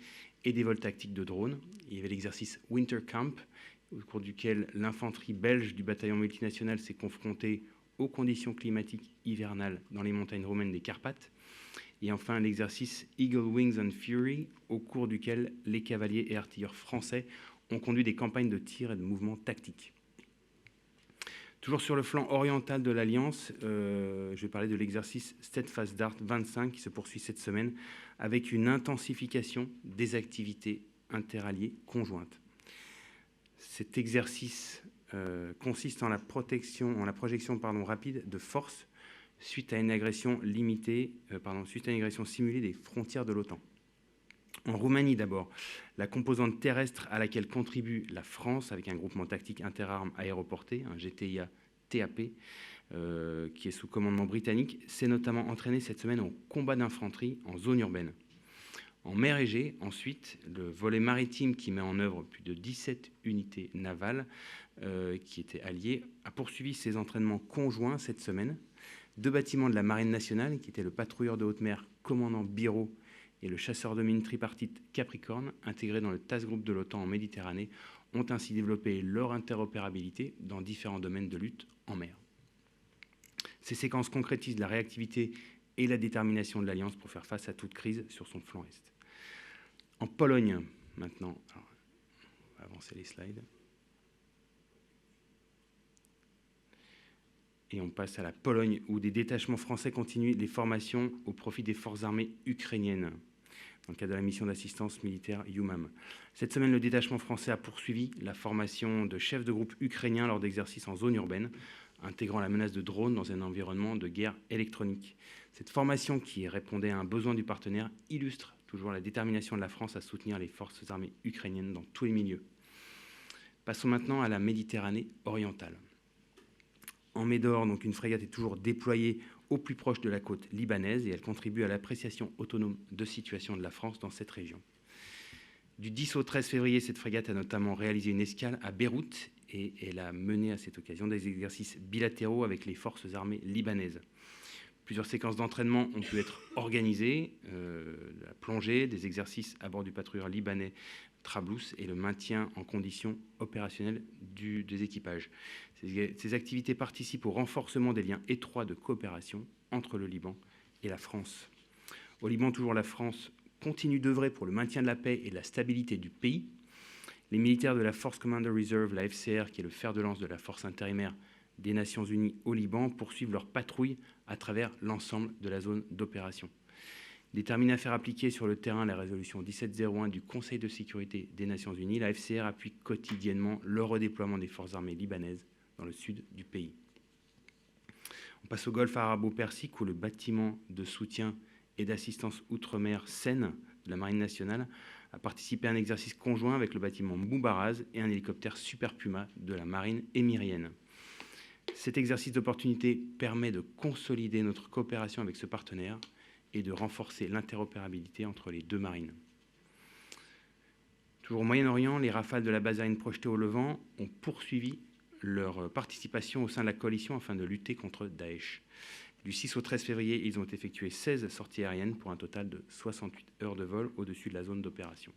et des vols tactiques de drones. Il y avait l'exercice Winter Camp, au cours duquel l'infanterie belge du bataillon multinational s'est confrontée aux conditions climatiques hivernales dans les montagnes roumaines des Carpates. Et enfin, l'exercice Eagle Wings and Fury, au cours duquel les cavaliers et artilleurs français ont conduit des campagnes de tir et de mouvements tactiques. Toujours sur le flanc oriental de l'Alliance, je vais parler de l'exercice Steadfast Dart 25 qui se poursuit cette semaine avec une intensification des activités interalliées conjointes. Cet exercice consiste en la projection rapide de forces suite à une agression simulée des frontières de l'OTAN. En Roumanie d'abord, la composante terrestre à laquelle contribue la France avec un groupement tactique interarmes aéroporté, un GTIA-TAP, qui est sous commandement britannique, s'est notamment entraîné cette semaine au combat d'infanterie en zone urbaine. En mer Égée, ensuite, le volet maritime qui met en œuvre plus de 17 unités navales qui étaient alliées a poursuivi ses entraînements conjoints cette semaine. 2 bâtiments de la Marine nationale, qui étaient le patrouilleur de haute mer commandant Biro et le chasseur de mines tripartite Capricorne, intégrés dans le Task Group de l'OTAN en Méditerranée, ont ainsi développé leur interopérabilité dans différents domaines de lutte en mer. Ces séquences concrétisent la réactivité et la détermination de l'Alliance pour faire face à toute crise sur son flanc est. En Pologne, maintenant, alors, on va avancer les slides. Et on passe à la Pologne, où des détachements français continuent les formations au profit des forces armées ukrainiennes, dans le cadre de la mission d'assistance militaire EUMAM. Cette semaine, le détachement français a poursuivi la formation de chefs de groupe ukrainiens lors d'exercices en zone urbaine, intégrant la menace de drones dans un environnement de guerre électronique. Cette formation, qui répondait à un besoin du partenaire, illustre toujours la détermination de la France à soutenir les forces armées ukrainiennes dans tous les milieux. Passons maintenant à la Méditerranée orientale. En Médor, donc, une frégate est toujours déployée au plus proche de la côte libanaise et elle contribue à l'appréciation autonome de situation de la France dans cette région. Du 10 au 13 février, cette frégate a notamment réalisé une escale à Beyrouth et elle a mené à cette occasion des exercices bilatéraux avec les forces armées libanaises. Plusieurs séquences d'entraînement ont pu être organisées, la plongée, des exercices à bord du patrouilleur libanais Trablus et le maintien en condition opérationnelle des équipages. Ces activités participent au renforcement des liens étroits de coopération entre le Liban et la France. Au Liban, toujours, la France continue d'œuvrer pour le maintien de la paix et de la stabilité du pays. Les militaires de la Force Commander Reserve, la FCR, qui est le fer de lance de la force intérimaire des Nations Unies au Liban, poursuivent leur patrouille à travers l'ensemble de la zone d'opération. Déterminée à faire appliquer sur le terrain la résolution 1701 du Conseil de sécurité des Nations Unies, la FCR appuie quotidiennement le redéploiement des forces armées libanaises dans le sud du pays. On passe au Golfe arabo-persique, où le bâtiment de soutien et d'assistance outre-mer Seine de la Marine nationale a participé à un exercice conjoint avec le bâtiment Moubaraz et un hélicoptère Super Puma de la Marine émirienne. Cet exercice d'opportunité permet de consolider notre coopération avec ce partenaire et de renforcer l'interopérabilité entre les deux marines. Toujours au Moyen-Orient, les rafales de la base aérienne projetée au Levant ont poursuivi leur participation au sein de la coalition afin de lutter contre Daesh. Du 6 au 13 février, ils ont effectué 16 sorties aériennes pour un total de 68 heures de vol au-dessus de la zone d'opération.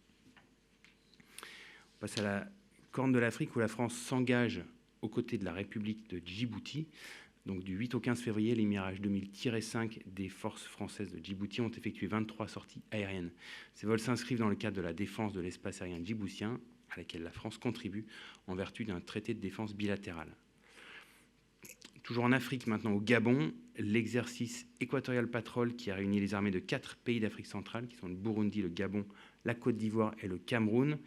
On passe à la Corne de l'Afrique, où la France s'engage aux côtés de la République de Djibouti. Donc, du 8 au 15 février, les Mirage 2000-5 des forces françaises de Djibouti ont effectué 23 sorties aériennes. Ces vols s'inscrivent dans le cadre de la défense de l'espace aérien djiboutien, à laquelle la France contribue en vertu d'un traité de défense bilatéral. Toujours en Afrique, maintenant au Gabon, l'exercice Equatorial Patrol, qui a réuni les armées de 4 pays d'Afrique centrale, qui sont le Burundi, le Gabon, la Côte d'Ivoire et le Cameroun,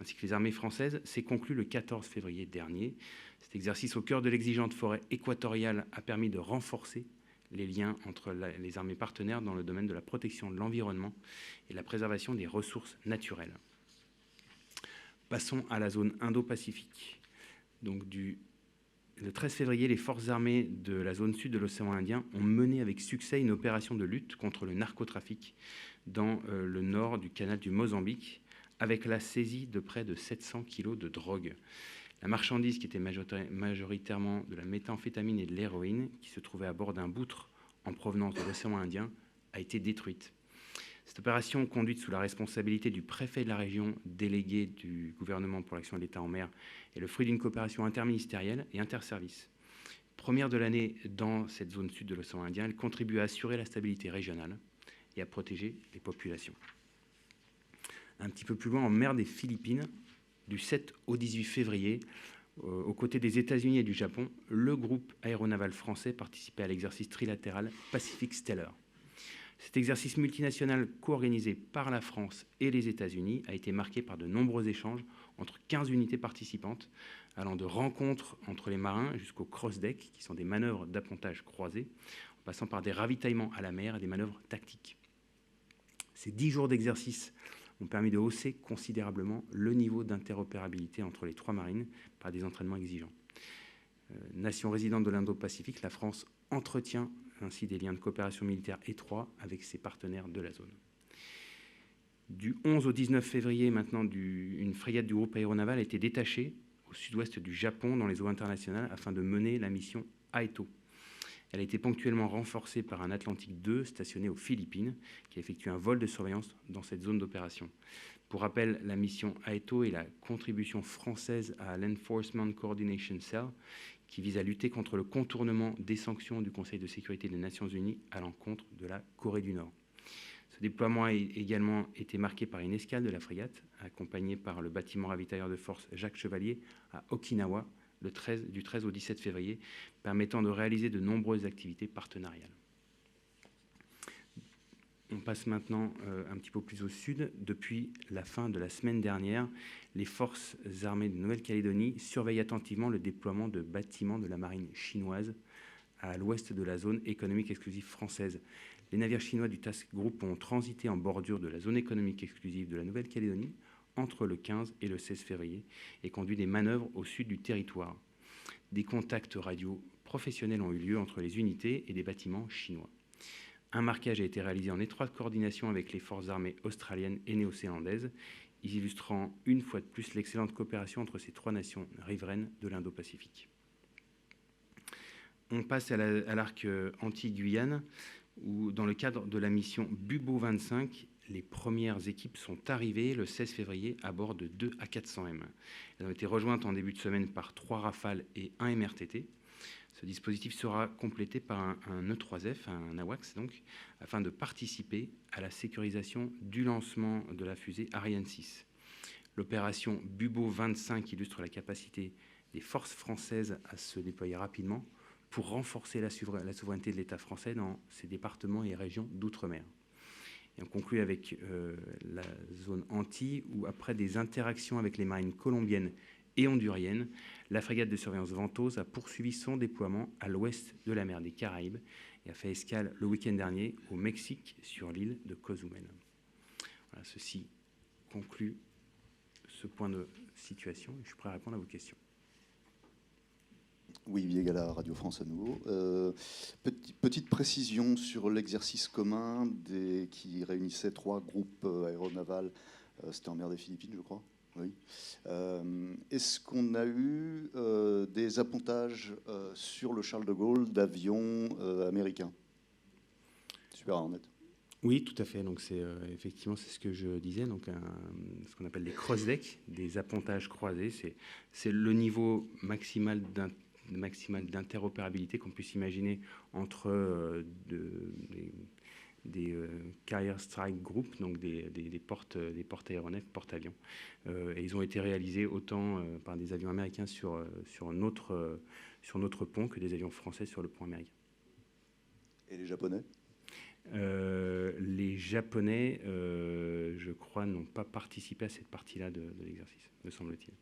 ainsi que les armées françaises, s'est conclu le 14 février dernier. Cet exercice au cœur de l'exigeante forêt équatoriale a permis de renforcer les liens entre les armées partenaires dans le domaine de la protection de l'environnement et de la préservation des ressources naturelles. Passons à la zone Indo-Pacifique. Donc, le 13 février, les forces armées de la zone sud de l'océan Indien ont mené avec succès une opération de lutte contre le narcotrafic dans le nord du canal du Mozambique, avec la saisie de près de 700 kilos de drogue. La marchandise, qui était majoritairement de la méthamphétamine et de l'héroïne, qui se trouvait à bord d'un boutre en provenance de l'océan Indien, a été détruite. Cette opération, conduite sous la responsabilité du préfet de la région délégué du gouvernement pour l'action de l'État en mer, est le fruit d'une coopération interministérielle et interservices. Première de l'année dans cette zone sud de l'océan Indien, elle contribue à assurer la stabilité régionale et à protéger les populations. Un petit peu plus loin, en mer des Philippines, du 7 au 18 février, Aux côtés des États-Unis et du Japon, le groupe aéronaval français participait à l'exercice trilatéral Pacific Stellar. Cet exercice multinational co-organisé par la France et les États-Unis a été marqué par de nombreux échanges entre 15 unités participantes, allant de rencontres entre les marins jusqu'au cross-deck, qui sont des manœuvres d'appontage croisées, en passant par des ravitaillements à la mer et des manœuvres tactiques. Ces 10 jours d'exercice ont permis de hausser considérablement le niveau d'interopérabilité entre les trois marines par des entraînements exigeants. Nation résidente de l'Indo-Pacifique, la France entretient ainsi des liens de coopération militaire étroits avec ses partenaires de la zone. Du 11 au 19 février, maintenant, une frégate du groupe aéronaval a été détachée au sud-ouest du Japon dans les eaux internationales afin de mener la mission Aeto. Elle a été ponctuellement renforcée par un Atlantique 2 stationné aux Philippines qui a effectué un vol de surveillance dans cette zone d'opération. Pour rappel, la mission Aeto est la contribution française à l'Enforcement Coordination Cell qui vise à lutter contre le contournement des sanctions du Conseil de sécurité des Nations Unies à l'encontre de la Corée du Nord. Ce déploiement a également été marqué par une escale de la frégate, accompagnée par le bâtiment ravitailleur de force Jacques Chevalier à Okinawa, du 13 au 17 février, permettant de réaliser de nombreuses activités partenariales. On passe maintenant un petit peu plus au sud. Depuis la fin de la semaine dernière, les forces armées de Nouvelle-Calédonie surveillent attentivement le déploiement de bâtiments de la marine chinoise à l'ouest de la zone économique exclusive française. Les navires chinois du Task Group ont transité en bordure de la zone économique exclusive de la Nouvelle-Calédonie entre le 15 et le 16 février et conduit des manœuvres au sud du territoire. Des contacts radio professionnels ont eu lieu entre les unités et des bâtiments chinois. Un marquage a été réalisé en étroite coordination avec les forces armées australiennes et néo-zélandaises, illustrant une fois de plus l'excellente coopération entre ces trois nations riveraines de l'Indo-Pacifique. On passe à l'arc Antilles-Guyane, où dans le cadre de la mission Bubo 25, les premières équipes sont arrivées le 16 février à bord de 2 A400M. Elles ont été rejointes en début de semaine par 3 Rafales et 1 MRTT. Ce dispositif sera complété par un E3F, un AWACS donc, afin de participer à la sécurisation du lancement de la fusée Ariane 6. L'opération Bubo 25 illustre la capacité des forces françaises à se déployer rapidement pour renforcer la souveraineté de l'État français dans ses départements et régions d'outre-mer. Et on conclut avec la zone Antilles, où après des interactions avec les marines colombiennes et honduriennes, la frégate de surveillance Ventose a poursuivi son déploiement à l'ouest de la mer des Caraïbes et a fait escale le week-end dernier au Mexique sur l'île de Cozumel. Voilà, ceci conclut ce point de situation et je suis prêt à répondre à vos questions. Oui, Viegala, Radio France à nouveau. Petite précision sur l'exercice commun qui réunissait 3 groupes aéronavals. C'était en mer des Philippines, je crois. Oui. Est-ce qu'on a eu des appontages sur le Charles de Gaulle d'avions américains? Super Hornet. Oui, tout à fait. Donc effectivement, c'est ce que je disais. Donc ce qu'on appelle des cross-decks, des appontages croisés. C'est le niveau maximal d'interopérabilité qu'on puisse imaginer entre des carrier strike group, donc des porte-aéronefs, porte-avions. Et ils ont été réalisés autant par des avions américains sur notre pont que des avions français sur le pont américain. Et les Japonais? Les Japonais, je crois, n'ont pas participé à cette partie-là de l'exercice, me semble-t-il.